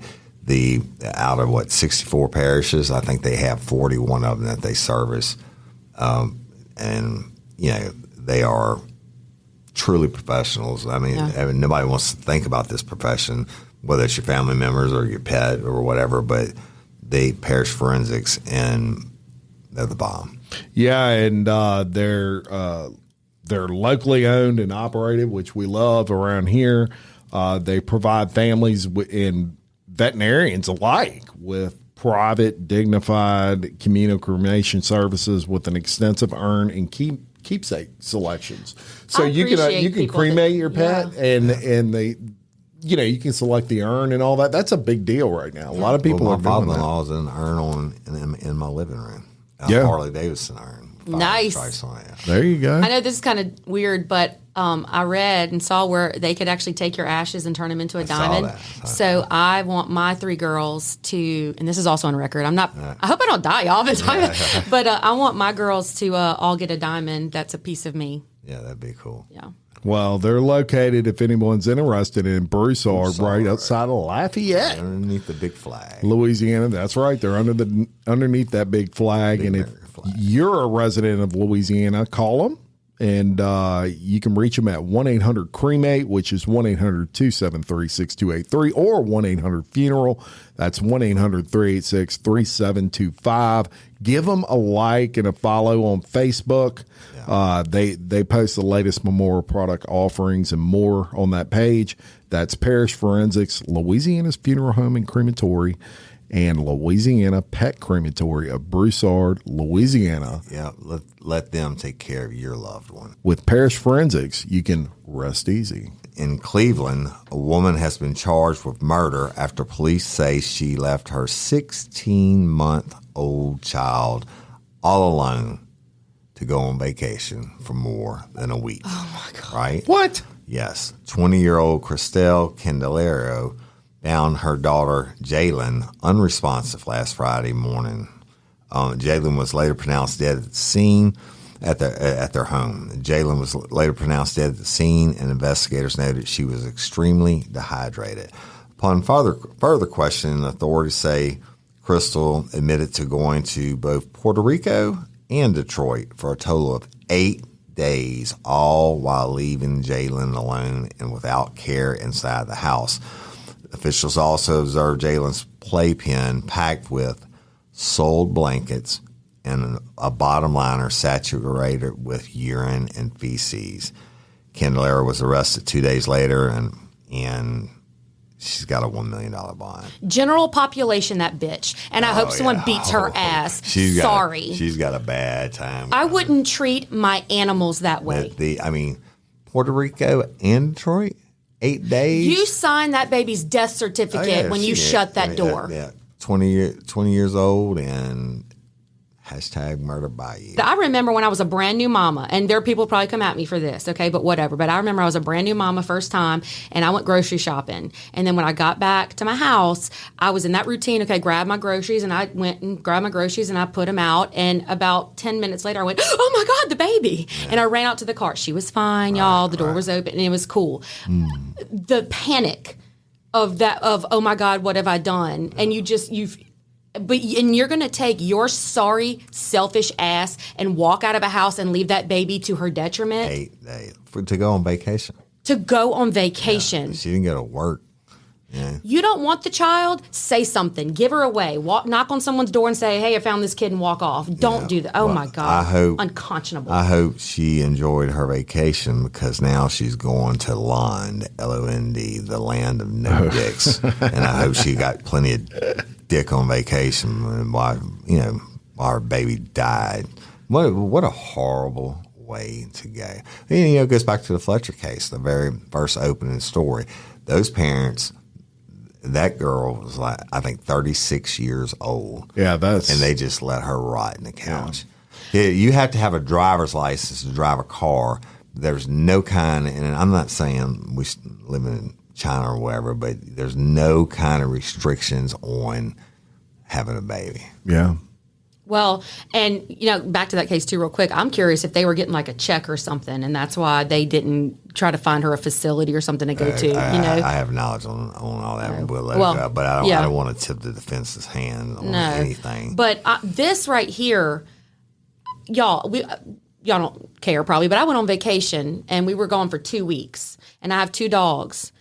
out of 64 parishes, I think they have 41 of them that they service. And they are truly professionals. I mean, nobody wants to think about this profession, whether it's your family members or your pet or whatever, but they Ferris Forensics, and they're the bomb. Yeah, and they're locally owned and operated, which we love around here. They provide families and veterinarians alike with private, dignified communal cremation services with an extensive urn and keepsake selections. So you can cremate your pet and they you can select the urn and all that. That's a big deal right now. A lot of people my are doing that. father-in-law's in an urn in my living room. Harley Davidson urn. Nice. There you go. I know this is kind of weird, but I read and saw where they could actually take your ashes and turn them into a diamond. So I want my 3 girls to, and this is also on record. I hope I don't die, y'all. But I want my girls to all get a diamond that's a piece of me. Yeah, that'd be cool. Yeah. Well, they're located, if anyone's interested, in Broussard, right outside of Lafayette, underneath the big flag, Louisiana. That's right. They're underneath that big flag. And if you're a resident of Louisiana, call them. And you can reach them at 1-800-CREMATE, which is 1-800-273-6283, or 1-800-FUNERAL. That's 1-800-386-3725. Give them a like and a follow on Facebook. Yeah. They post the latest memorial product offerings and more on that page. That's Ferris Forensics, Louisiana's funeral home and crematory. and Louisiana Pet Crematory of Broussard, Louisiana. Yeah, let them take care of your loved one. With Parish Forensics, you can rest easy. In Cleveland, a woman has been charged with murder after police say she left her 16-month-old child all alone to go on vacation for more than a week. Oh, my God. Right? What? Yes. 20-year-old Christelle Candelario found her daughter, Jalen, unresponsive last Friday morning. Jalen was later pronounced dead at the scene at their home. Jalen was later pronounced dead at the scene, and investigators noted she was extremely dehydrated. Upon further questioning, authorities say Crystal admitted to going to both Puerto Rico and Detroit for a total of 8 days, all while leaving Jalen alone and without care inside the house. Officials also observed Jalen's playpen packed with soiled blankets and a bottom liner saturated with urine and feces. Candelario was arrested 2 days later, and she's got a $1 million bond. General population, that bitch. And I hope someone beats her ass. She's Sorry. got a bad time. I wouldn't treat my animals that way. Puerto Rico and Detroit, 8 days. You signed that baby's death certificate when you shut that door. 20 years old and #murder by you. I remember when I was a brand new mama, and there are people probably come at me for this, okay, but whatever. But I remember I was a brand new mama first time, and I went grocery shopping. And then when I got back to my house, I was in that routine, okay, grab my groceries, and I went and grabbed my groceries, and I put them out. And about 10 minutes later, I went, oh my God, the baby. Yeah. And I ran out to the car. She was fine, y'all. The door was open, and it was cool. The panic of oh my God, what have I done? And you're going to take your sorry, selfish ass and walk out of a house and leave that baby to her detriment? 8 days. To go on vacation. To go on vacation. Yeah, she didn't go to work. Yeah. You don't want the child? Say something. Give her away. Knock on someone's door and say, hey, I found this kid, and walk off. Don't do that. Oh, my God. Unconscionable. I hope she enjoyed her vacation, because now she's going to Lond, L-O-N-D, the land of no dicks. And I hope she got plenty of dick on vacation while her baby died. What a horrible way to go. And, it goes back to the Fletcher case, the very first opening story. Those parents... That girl was I think 36 years old. Yeah, and they just let her rot in the couch. Yeah. You have to have a driver's license to drive a car. There's no kind, and I'm not saying we live in China or whatever, but there's no kind of restrictions on having a baby. Yeah. Well, and, back to that case, too, real quick. I'm curious if they were getting like a check or something, and that's why they didn't try to find her a facility or something to go to, I have knowledge on all that, No. but I don't want to tip the defense's hand on anything. But this right here, y'all don't care probably, but I went on vacation, and we were gone for 2 weeks, and I have 2 dogs.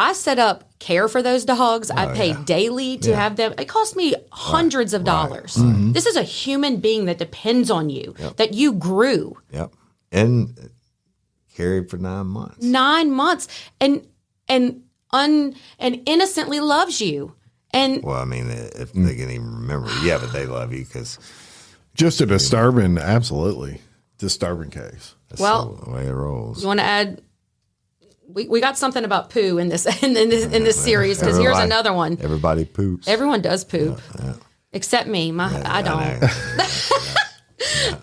I set up care for those dogs. I pay daily to have them. It cost me hundreds of dollars. Mm-hmm. This is a human being that depends on you, that you grew. Yep. And carried for 9 months. 9 months. And innocently loves you. And well, I mean, if they can even remember, but they love you because... Just a disturbing case. That's the way it rolls. You want to add... We got something about poo in this this series, because here's another one. Everybody poops. Everyone does poop, except me. I don't.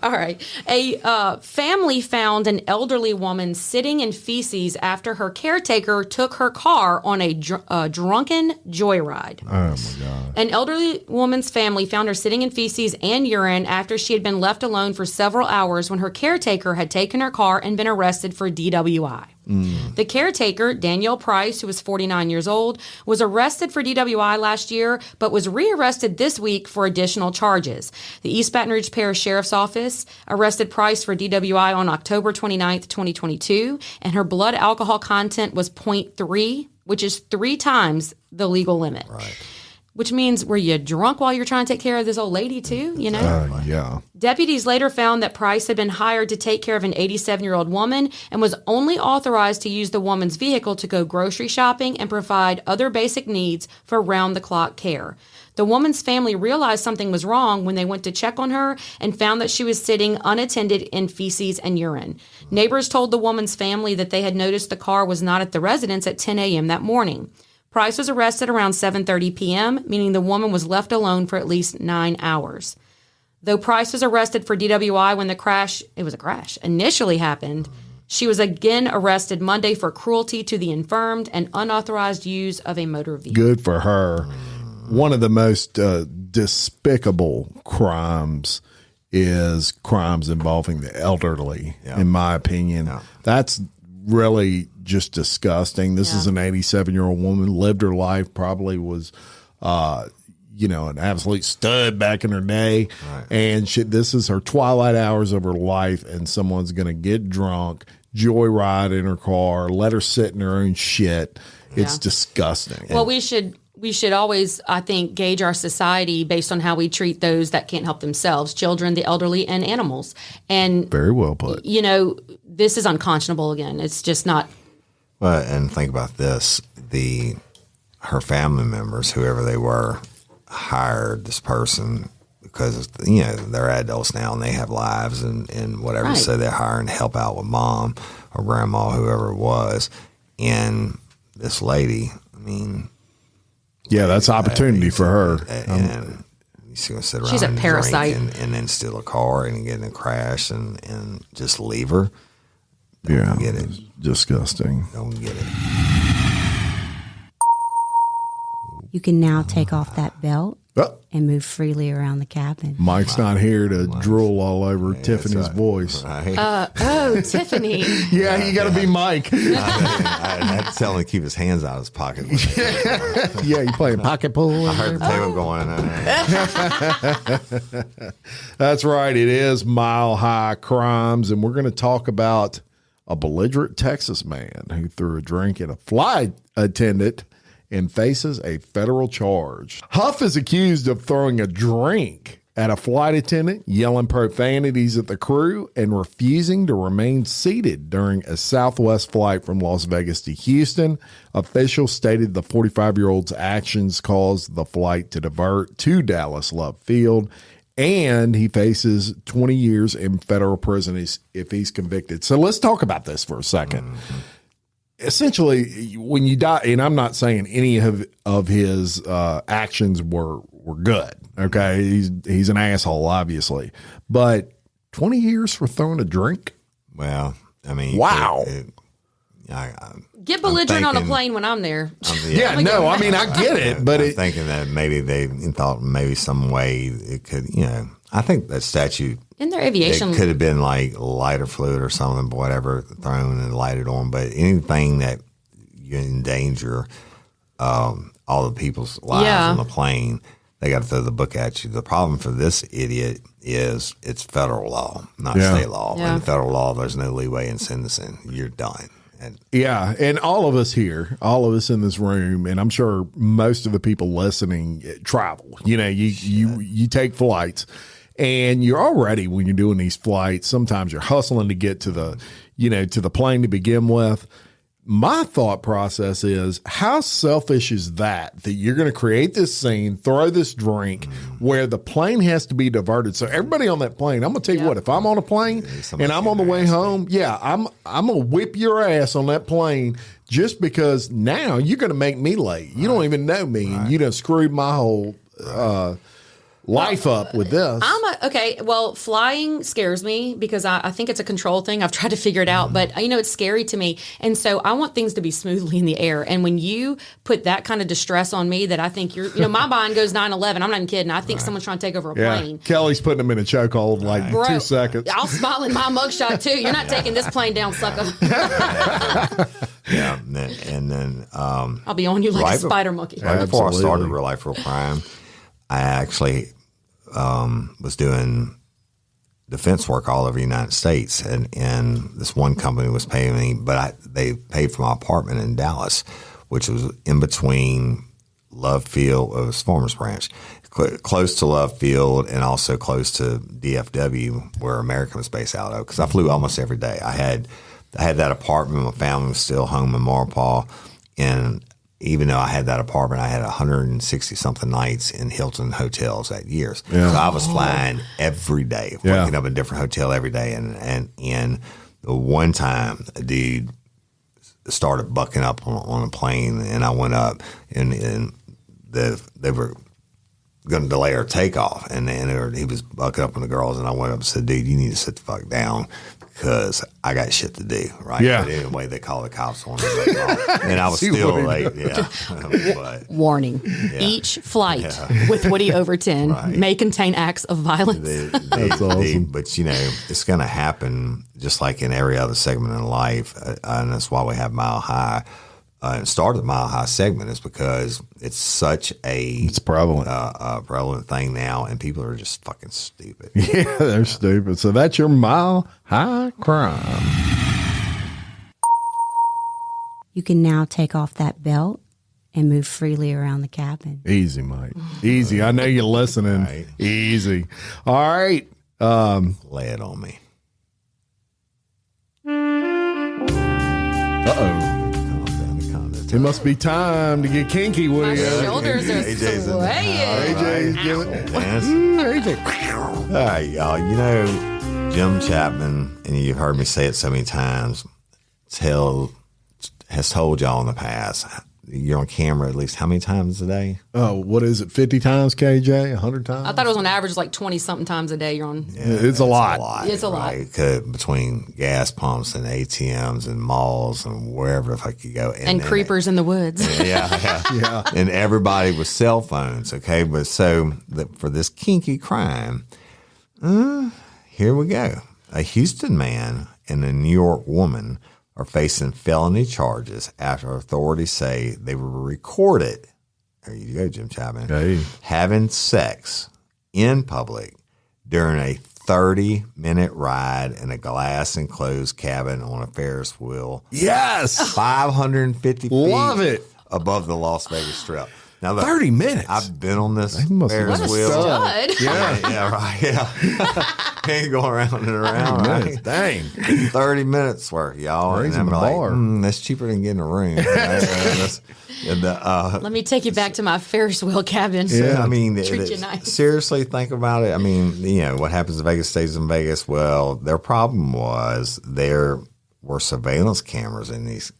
All right. A family found an elderly woman sitting in feces after her caretaker took her car on a drunken joyride. Oh, my God. An elderly woman's family found her sitting in feces and urine after she had been left alone for several hours when her caretaker had taken her car and been arrested for DWI. The caretaker, Danielle Price, who was 49 years old, was arrested for DWI last year, but was rearrested this week for additional charges. The East Baton Rouge Parish Sheriff's Office arrested Price for DWI on October 29th, 2022, and her blood alcohol content was 0.3, which is 3 times the legal limit. Right. Which means, were you drunk while you're trying to take care of this old lady too? Yeah. Deputies later found that Price had been hired to take care of an 87-year-old woman and was only authorized to use the woman's vehicle to go grocery shopping and provide other basic needs for round-the-clock care. The woman's family realized something was wrong when they went to check on her and found that she was sitting unattended in feces and urine. Neighbors told the woman's family that they had noticed the car was not at the residence at 10 a.m. that morning. Price was arrested around 7:30 p.m., meaning the woman was left alone for at least 9 hours. Though Price was arrested for DWI when it was a crash, initially happened, she was again arrested Monday for cruelty to the infirmed and unauthorized use of a motor vehicle. Good for her. One of the most despicable crimes is crimes involving the elderly, in my opinion. Yeah. That's really just disgusting. This is an 87-year-old woman, lived her life, probably was, an absolute stud back in her day. Right. And this is her twilight hours of her life, and someone's going to get drunk, joyride in her car, let her sit in her own shit. It's disgusting. Well, we should always, I think, gauge our society based on how we treat those that can't help themselves, children, the elderly, and animals. And very well put. This is unconscionable again. It's just not. Well, and think about this. Her family members, whoever they were, hired this person because, they're adults now and they have lives and whatever. Right. So they're hiring to help out with mom or grandma, whoever it was. And this lady, that's opportunity for her. And she's going to sit around she's a parasite. And then steal a car and get in a crash and just leave her. Don't get it. Disgusting. Don't get it. You can now take off that belt and move freely around the cabin. Mike's not here to drool all over Tiffany's voice. Right. Tiffany. Yeah, you got to be Mike. I had to tell him to keep his hands out of his pocket. Yeah, you playing pocket pool? I heard the table going. That's right. It is Mile High Crimes, and we're going to talk about a belligerent Texas man who threw a drink at a flight attendant and faces a federal charge. Huff is accused of throwing a drink at a flight attendant, yelling profanities at the crew, and refusing to remain seated during a Southwest flight from Las Vegas to Houston. Officials stated the 45-year-old's actions caused the flight to divert to Dallas Love Field, and he faces 20 years in federal prison if he's convicted. So let's talk about this for a second. Mm-hmm. Essentially, when you die, and I'm not saying any of his actions were good. Okay, he's an asshole, obviously, but 20 years for throwing a drink. Well, wow. Get belligerent on a plane when I'm there. I get it, but I'm thinking that maybe they thought maybe some way it could, I think that statute in their aviation it could have been like lighter fluid or something, whatever, thrown and lighted on. But anything that you endanger all the people's lives on the plane, they got to throw the book at you. The problem for this idiot is it's federal law, not state law. Yeah. In federal law, there's no leeway in sentencing. You're done. And all of us here, all of us in this room, and I'm sure most of the people listening travel. You take flights, and you're already, when you're doing these flights, sometimes you're hustling to get to the plane to begin with. My thought process is, how selfish is that you're going to create this scene, throw this drink where the plane has to be diverted. So everybody on that plane, I'm going to tell you what, if I'm on a plane and I'm on the way home, I'm going to whip your ass on that plane just because now you're going to make me late. You don't even know me, and you done screwed my whole life up with this. Flying scares me because I think it's a control thing. I've tried to figure it out, but it's scary to me. And so I want things to be smoothly in the air. And when you put that kind of distress on me that I think my mind goes 9/11. I'm not even kidding. I think someone's trying to take over a plane. Kelly's putting him in a chokehold like 2 seconds. I'll smile in my mugshot too. You're not taking this plane down, sucker. Yeah. And then I'll be on you like a spider monkey. Right before I started Real Life Real Crime, I actually was doing defense work all over the United States, and this one company was paying me, but they paid for my apartment in Dallas, which was in between Love Field, it was Farmers Branch, close to Love Field, and also close to DFW, where American was based out of, because I flew almost every day. I had that apartment, my family was still home in Maurepas, and even though I had that apartment, I had 160 something nights in Hilton hotels that years. So I was flying every day, waking up in a different hotel every day. And the one time a dude started bucking up on a plane, and I went up, and they were going to delay our takeoff, and he was bucking up on the girls, and I went up and said, dude, you need to sit the fuck down because I got shit to do, right? Yeah. But anyway, they called the cops on me, and I was still late, But, Warning. Each flight with Woody Overton may contain acts of violence. That's awesome. But, it's going to happen just like in every other segment in life, and that's why we have Mile High. And started the Mile High segment is because it's such It's prevalent. prevalent thing now, and people are just fucking stupid. Yeah, they're stupid. So that's your Mile High crime. You can now take off that belt and move freely around the cabin. Easy, mate. Easy. I know you're listening. Right. Easy. All right. Lay it on me. Uh-oh. It must be time to get kinky, My Woody. shoulders are AJ's in the swaying. AJ's giving Dance. AJ. All right, y'all. Jim Chapman, and you've heard me say it so many times, has told y'all in the past, you're on camera at least how many times a day? Oh, what is it? 50 times, KJ? 100 times? I thought it was on average like 20-something times a day you're on. Yeah, it's a lot. It's a lot. Right? 'Cause between gas pumps and ATMs and malls and wherever the fuck you go. And creepers in the woods. Yeah. And everybody with cell phones, okay? But for this kinky crime, here we go. A Houston man and a New York woman are facing felony charges after authorities say they were recorded. There you go, Jim Chapman. Hey. Having sex in public during a 30-minute ride in a glass enclosed cabin on a Ferris wheel. Yes. 550 feet Love it. above the Las Vegas Strip. Now, look, 30 minutes. I've been on this must have Ferris been a wheel. Stud. Yeah, right. Yeah. Ain't going around and around, right? Dang. 30 minutes worth, y'all. Raising and I'm the like, bar. that's cheaper than getting a room. Let me take you back to my Ferris wheel cabin. Yeah. I mean, Treat you nice. seriously, think about it. I mean, what happens in Vegas stays in Vegas. Well, their problem was there were surveillance cameras in these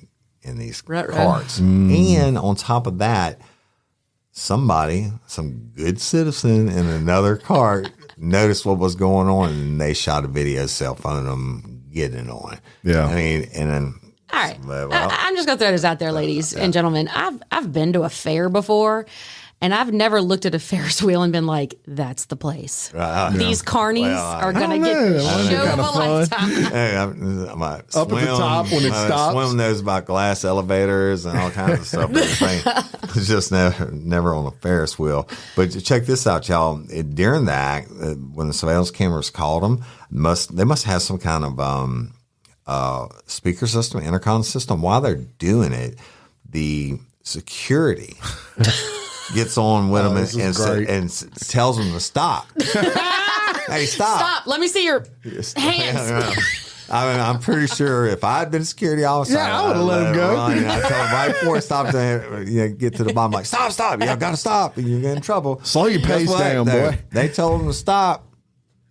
Right. carts, and on top of that, some good citizen in another cart noticed what was going on, and they shot a video cell phone of them getting it on. Yeah. I mean, and then. All right. Well, I'm just going to throw this out there, ladies and gentlemen. I've been to a fair before, and I've never looked at a Ferris wheel and been like, that's the place. These carnies are going to get the show of a lifetime. Hey, I'm Up at the top when it stops. Swim knows about glass elevators and all kinds of stuff. It's just never on a Ferris wheel. But check this out, y'all. During that, when the surveillance cameras called them, they must have some kind of speaker system, intercom system. While they're doing it, the security gets on with them and tells them to stop. Hey, stop. Stop. Let me see your hands. I'm pretty sure if I'd been a security officer, I would have let him go. I told him right before it stopped to get to the bottom, like, stop. You got to stop. You're getting in trouble. Slow your pace down, boy. They told him to stop.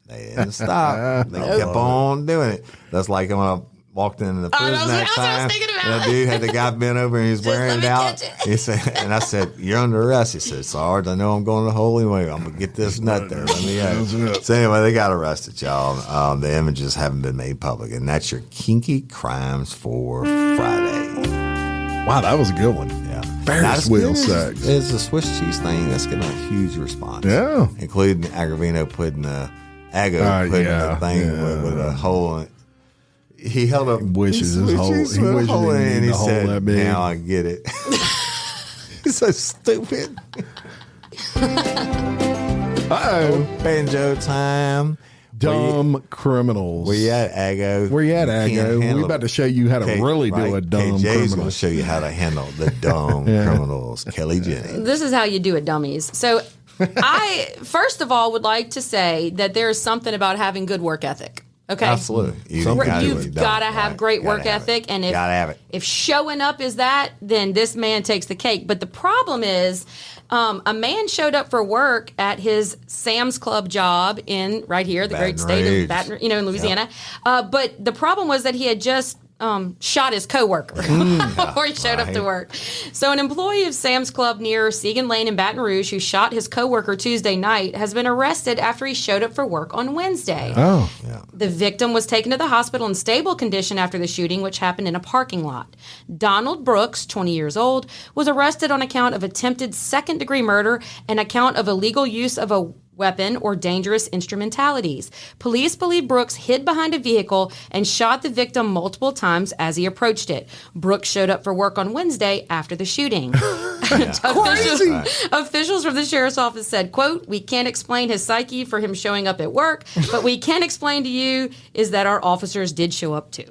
They didn't stop. They kept on doing it. That's like when I walked into the prison that that's what I time. was thinking about. And the dude had the guy bent over and he was wearing let it me out. catch it. He said, and I said, "You're under arrest." He said, "Sarge, I know I'm going to the hole anyway. I'm gonna get this nut there. Let me out." So anyway, they got arrested, y'all. The images haven't been made public, and that's your kinky crimes for Friday. Wow, that was a good one. Yeah, Ferris wheel sex. It's a Swiss cheese thing that's getting a huge response. Yeah. including Agovino putting the thing with a hole in it. He held up. Wishes his whole. He wishes he and he the hole said, that big. "Now I get it." It's so stupid. Uh-oh. Banjo time. Dumb criminals. Where you at, Ago? Where you at, can't Ago? handle We about to show you how to really do a dumb Jay's going criminal. to show you how to handle the dumb criminals. Kelly Jennings. This is how you do it, dummies. So I, first of all, would like to say that there is something about having good work ethic. Okay. Absolutely. You've got to have great work ethic. And if showing up is that, then this man takes the cake. But the problem is a man showed up for work at his Sam's Club job right here, the great state of Baton, in Louisiana. But the problem was that he had just shot his coworker before he showed up to work. So an employee of Sam's Club near Segan Lane in Baton Rouge who shot his coworker Tuesday night has been arrested after he showed up for work on Wednesday. Oh. Yeah. The victim was taken to the hospital in stable condition after the shooting, which happened in a parking lot. Donald Brooks, 20 years old, was arrested on account of attempted second-degree murder and account of illegal use of a weapon or dangerous instrumentalities. Police believe Brooks hid behind a vehicle and shot the victim multiple times as he approached it. Brooks showed up for work on Wednesday after the shooting. Officials from the sheriff's office said, quote, "We can't explain his psyche for him showing up at work, but we can explain to you is that our officers did show up too."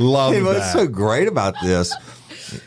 Love that. What's so great about this,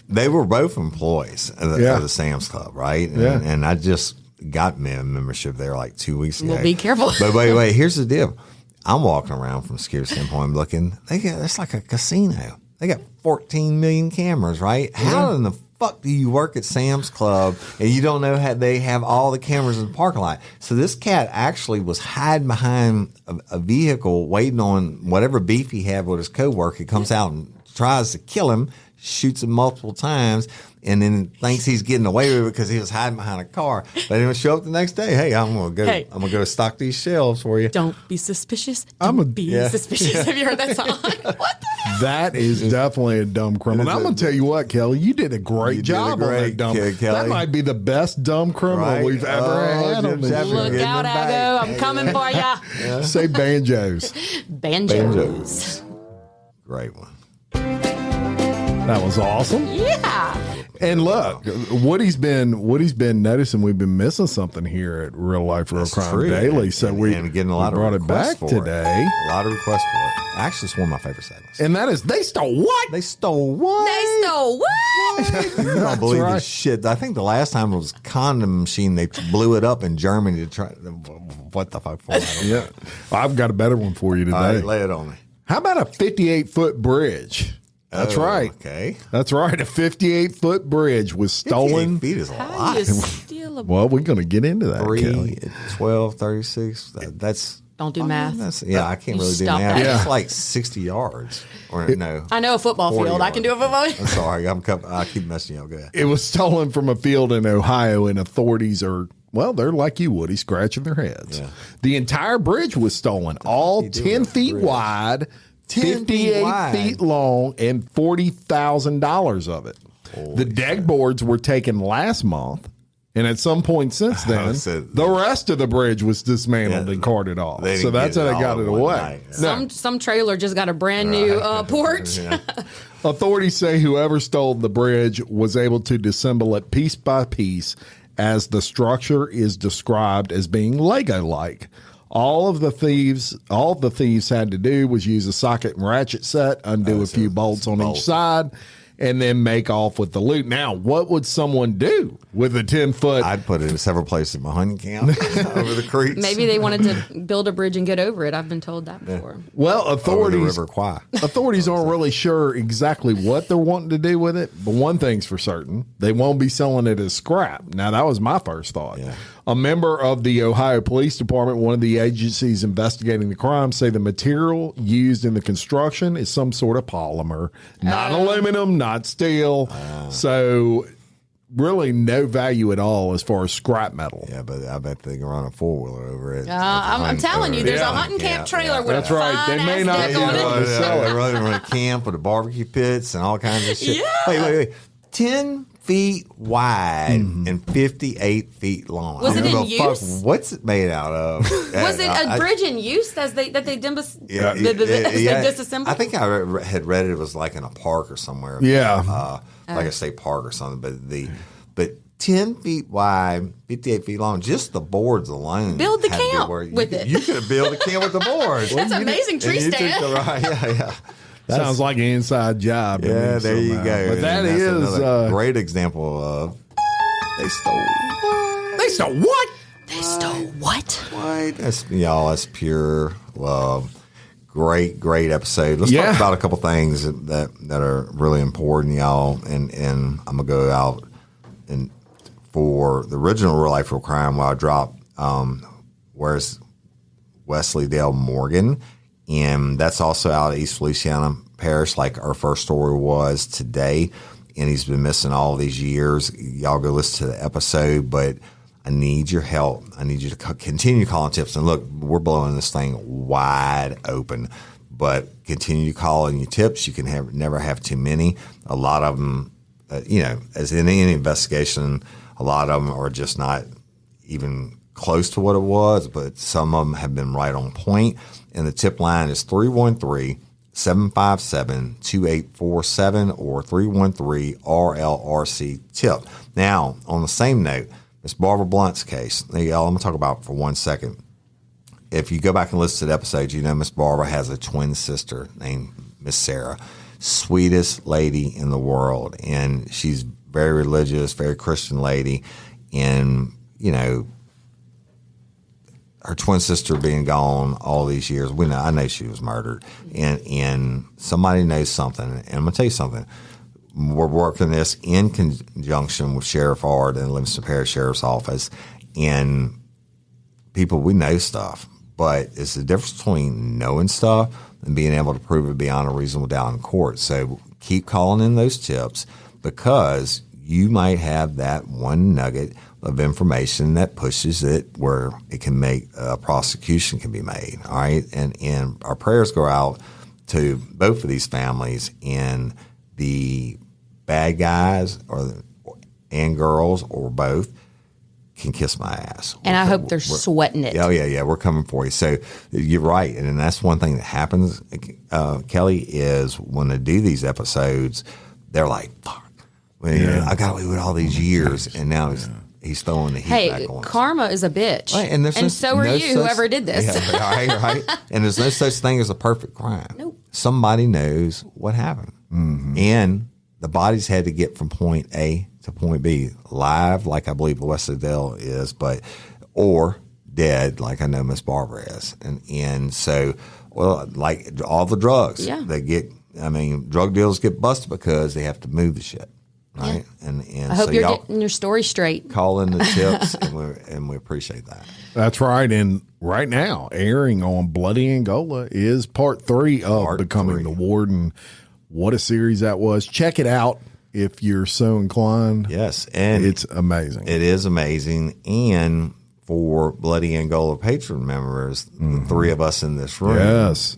they were both employees of the Sam's Club, right? And I just got membership there like 2 weeks ago. Well, be careful. But wait, here's the deal. I'm walking around from a security standpoint looking, it's like a casino. They got 14 million cameras, right? How in the fuck do you work at Sam's Club and you don't know how they have all the cameras in the parking lot? So this cat actually was hiding behind a vehicle waiting on whatever beef he had with his coworker. He comes out and tries to kill him, shoots him multiple times, and then thinks he's getting away with it because he was hiding behind a car. But he'll show up the next day. Hey, I'm gonna go stock these shelves for you. Don't be suspicious. Don't be suspicious. Have you heard that song? What the? That is definitely a dumb criminal. I'm going to tell you what, Kelly, you did a great job on that dumb. That might be the best dumb criminal we've ever had on this show. Look out, Ago. I'm coming for ya. Say banjos. Banjos. Great one. That was awesome. Yeah. And look, Woody's been noticing we've been missing something here at Real Life Real Crime Daily. So we getting a lot of brought it back today. A lot of requests for it. Actually, it's one of my favorite segments. And that is, they stole what? They stole what? They stole what? You don't believe this shit. I think the last time it was condom machine. They blew it up in Germany to try. What the fuck for? Yeah, I've got a better one for you today. All right, lay it on me. How about a 58-foot bridge? That's right. Okay. That's right. A 58-foot bridge was stolen. 58 feet is a How lot. do you steal a Well, we're going to get into that, 3, Kelly. 12, 36. That's... Don't do math. I can't really do stop math. that. It's like 60 yards. Or no. I know a football 40 field. I can do a football I'm sorry. I keep messing you up. Go ahead. It was stolen from a field in Ohio, and authorities are, well, they're like you, Woody, scratching their heads. Yeah. The entire bridge was stolen, all 10 feet wide, 58 feet long, and $40,000 of it. The deck boards were taken last month, and at some point since then, the rest of the bridge was dismantled and carted off. So that's how they got it away. Some trailer just got a brand new porch. Yeah. Authorities say whoever stole the bridge was able to disassemble it piece by piece, as the structure is described as being Lego-like. All the thieves had to do was use a socket and ratchet set, undo a few bolts on each side, and then make off with the loot. Now, what would someone do with a 10-foot? I'd put it in several places in my hunting camp over the creeks. Maybe they wanted to build a bridge and get over it. I've been told that before. Well, authorities authorities aren't really sure exactly what they're wanting to do with it, but one thing's for certain: they won't be selling it as scrap. Now, that was my first thought. Yeah. A member of the Ohio Police Department, one of the agencies investigating the crime, say the material used in the construction is some sort of polymer, not aluminum, not steel. So really no value at all as far as scrap metal. Yeah, but I bet they can run a 4-wheeler over it. I'm telling you, there's a hunting camp trailer with That's right. They may not deck on it. They run a camp with the barbecue pits and all kinds of shit. Yeah. Wait. 10 feet wide and 58 feet long. Was it in use? What's it made out of? Was it a bridge in use that they disassembled? I think I had read it was like in a park or somewhere. Yeah. Like a state park or something. But 10 feet wide, 58 feet long, just the boards alone. Build the camp with it. You could have built a camp with the boards. That's an amazing tree stand. Yeah. Sounds like an inside job. Yeah, there you go. But that's another great example of they stole what? They stole what? They They stole what? What? That's pure love. Great episode. Let's talk about a couple things that are really important, y'all. And I'm gonna go out and for the original Real Life Real Crime, where I dropped where's Wesley Dale Morgan, and that's also out of East Louisiana Parish, like our first story was today. And he's been missing all these years. Y'all go listen to the episode, but I need your help. I need you to continue calling tips. And look, we're blowing this thing wide open, but continue calling your tips. You can never have too many. A lot of them, as in any investigation, a lot of them are just not even close to what it was, but some of them have been right on point. And the tip line is 313-757-2847 or 313-RLRC tip. Now, on the same note, Miss Barbara Blunt's case, I'm going to talk about it for 1 second. If you go back and listen to the episode, you know Miss Barbara has a twin sister named Miss Sarah. Sweetest lady in the world. And she's very religious, very Christian lady. And, her twin sister being gone all these years, I know she was murdered, and somebody knows something. And I'm gonna tell you something. We're working this in conjunction with Sheriff Ard and Livingston Parish Sheriff's Office, and people, we know stuff, but it's the difference between knowing stuff and being able to prove it beyond a reasonable doubt in court. So keep calling in those tips, because you might have that one nugget of information that pushes it where it can make a prosecution can be made. All right. And our prayers go out to both of these families, and the bad guys and girls or both can kiss my ass. And I hope they're sweating it. Oh, yeah. We're coming for you. So you're right. And that's one thing that happens, Kelly, is when they do these episodes, they're like, fuck. I got away with all these years, and now he's throwing the heat back on us. Karma is a bitch. Right, and so are you, whoever did this. Yeah, right. And there's no such thing as a perfect crime. Nope. Somebody knows what happened. Mm-hmm. And the bodies had to get from point A to point B live, like I believe Wesley Dale is, or dead, like I know Miss Barbara is. And so, like all the drugs, drug dealers get busted because they have to move the shit. Right. Yeah. And I hope you're getting your story straight. Call in the tips, and we appreciate that. That's right. And right now, airing on Bloody Angola is part 3 of Becoming the Warden. What a series that was. Check it out if you're so inclined. Yes. And it's amazing. It is amazing. And for Bloody Angola patron members, the 3 of us in this room. Yes.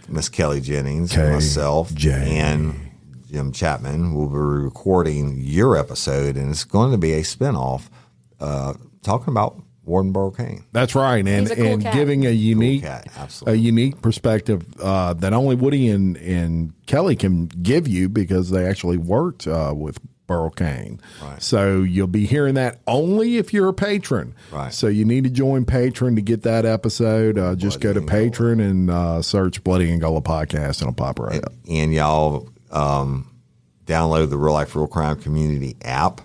Miss Kelly Jennings, myself, Jane. and Jim Chapman will be recording your episode, and it's going to be a spinoff talking about Warden Burl Cain. That's right, and cat. Giving a unique, perspective that only Woody and Kelly can give you, because they actually worked with Burl Cain. Right. So you'll be hearing that only if you're a patron. Right. So you need to join Patreon to get that episode. Just go to Patreon and search Bloody Angola Podcast, and it'll pop right up. And y'all download the Real Life Real Crime Community app.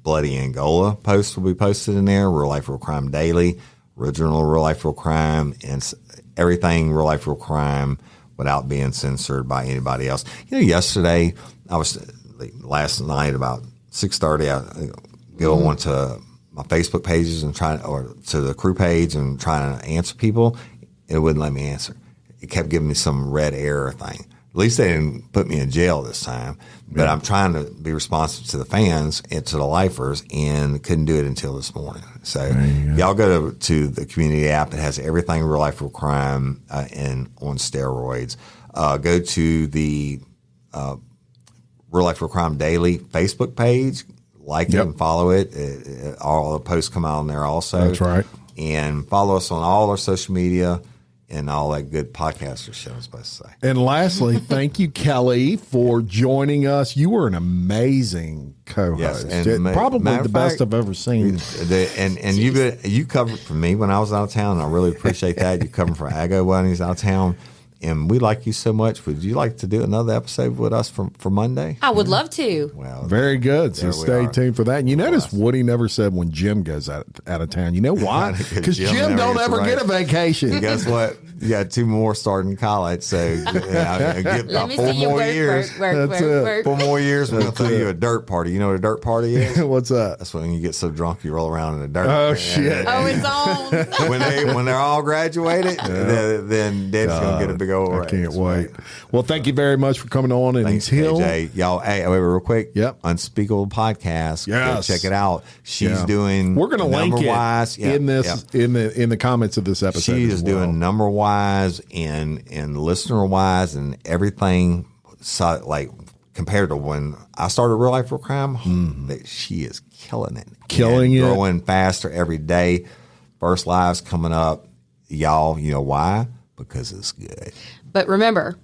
Bloody Angola posts will be posted in there. Real Life Real Crime Daily, original Real Life Real Crime, and everything Real Life Real Crime without being censored by anybody else. Yesterday last night about 6:30, I go onto my Facebook pages and or to the crew page and trying to answer people. It wouldn't let me answer. It kept giving me some red error thing. At least they didn't put me in jail this time. But I'm trying to be responsive to the fans and to the lifers, and couldn't do it until this morning. So y'all go to the community app that has everything Real Life Real Crime and on steroids. Go to the Real Life Real Crime Daily Facebook page. Like it and follow it. All the posts come out on there also. That's right. And follow us on all our social media and all that good podcaster shit I'm supposed to say. And lastly, thank you, Kelly, for joining us. You were an amazing co-host. Yes, and probably the best I've ever seen. And you covered for me when I was out of town, and I really appreciate that. You covered for Ago when he's out of town. And we like you so much. Would you like to do another episode with us for Monday? I would love to. Well, Very good. So there we stay are. tuned for that. And you notice Woody never said when Jim goes out of town. You know why? Because Jim never don't gets ever away. get a vacation. And guess what? You got 2 more starting college, so get Let about me 4 see you more work, years. work. 4 more years, we're going to throw you a dirt party. You know what a dirt party is? What's that? That's when you get so drunk you roll around in the dirt. Oh, shit. Oh, it's on. when they're all graduated, then Dad's going to get a big old I raise. can't wait. Right. Well, thank you very much for coming on. And Thanks, until KJ. Y'all, hey, wait, real quick. Yep. Unspeakable Podcast. Go Yes. check it out. She's Yeah. doing we're going to link it number-wise. Yeah, in this yeah. in the comments of this episode. She as is well. doing number wise and listener wise and everything. So, like compared to when I started Real Life Real Crime, that she is killing it, Killing and it. growing faster every day. First live's coming up, y'all. You know why? Because it's good. But remember,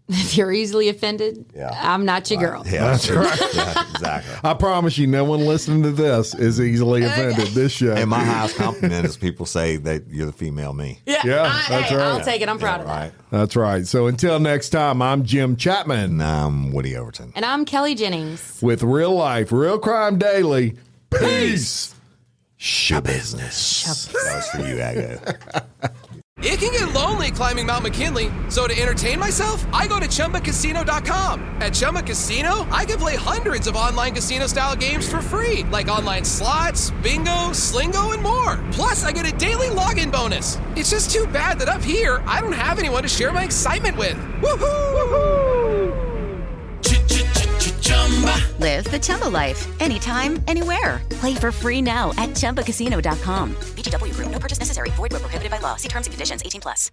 if you're easily offended, Yeah. I'm not your girl. Yeah, that's right. Yeah, exactly. I promise you, no one listening to this is easily offended. This show. And my highest compliment is people say that you're the female me. Yeah, that's hey, right. I'll take it. I'm proud of that. Right. That's right. So until next time, I'm Jim Chapman And I'm Woody Overton. And I'm Kelly Jennings. with Real Life, Real Crime Daily. Peace. Show business. That was for you, Ago. It can get lonely climbing Mount McKinley, so to entertain myself, I go to ChumbaCasino.com. At Chumba Casino, I can play hundreds of online casino-style games for free, like online slots, bingo, Slingo, and more. Plus, I get a daily login bonus. It's just too bad that up here, I don't have anyone to share my excitement with. Woohoo! Live the Chumba life. Anytime, anywhere. Play for free now at ChumbaCasino.com. VGW Group. No purchase necessary. Void where prohibited by law. See terms and conditions. 18+.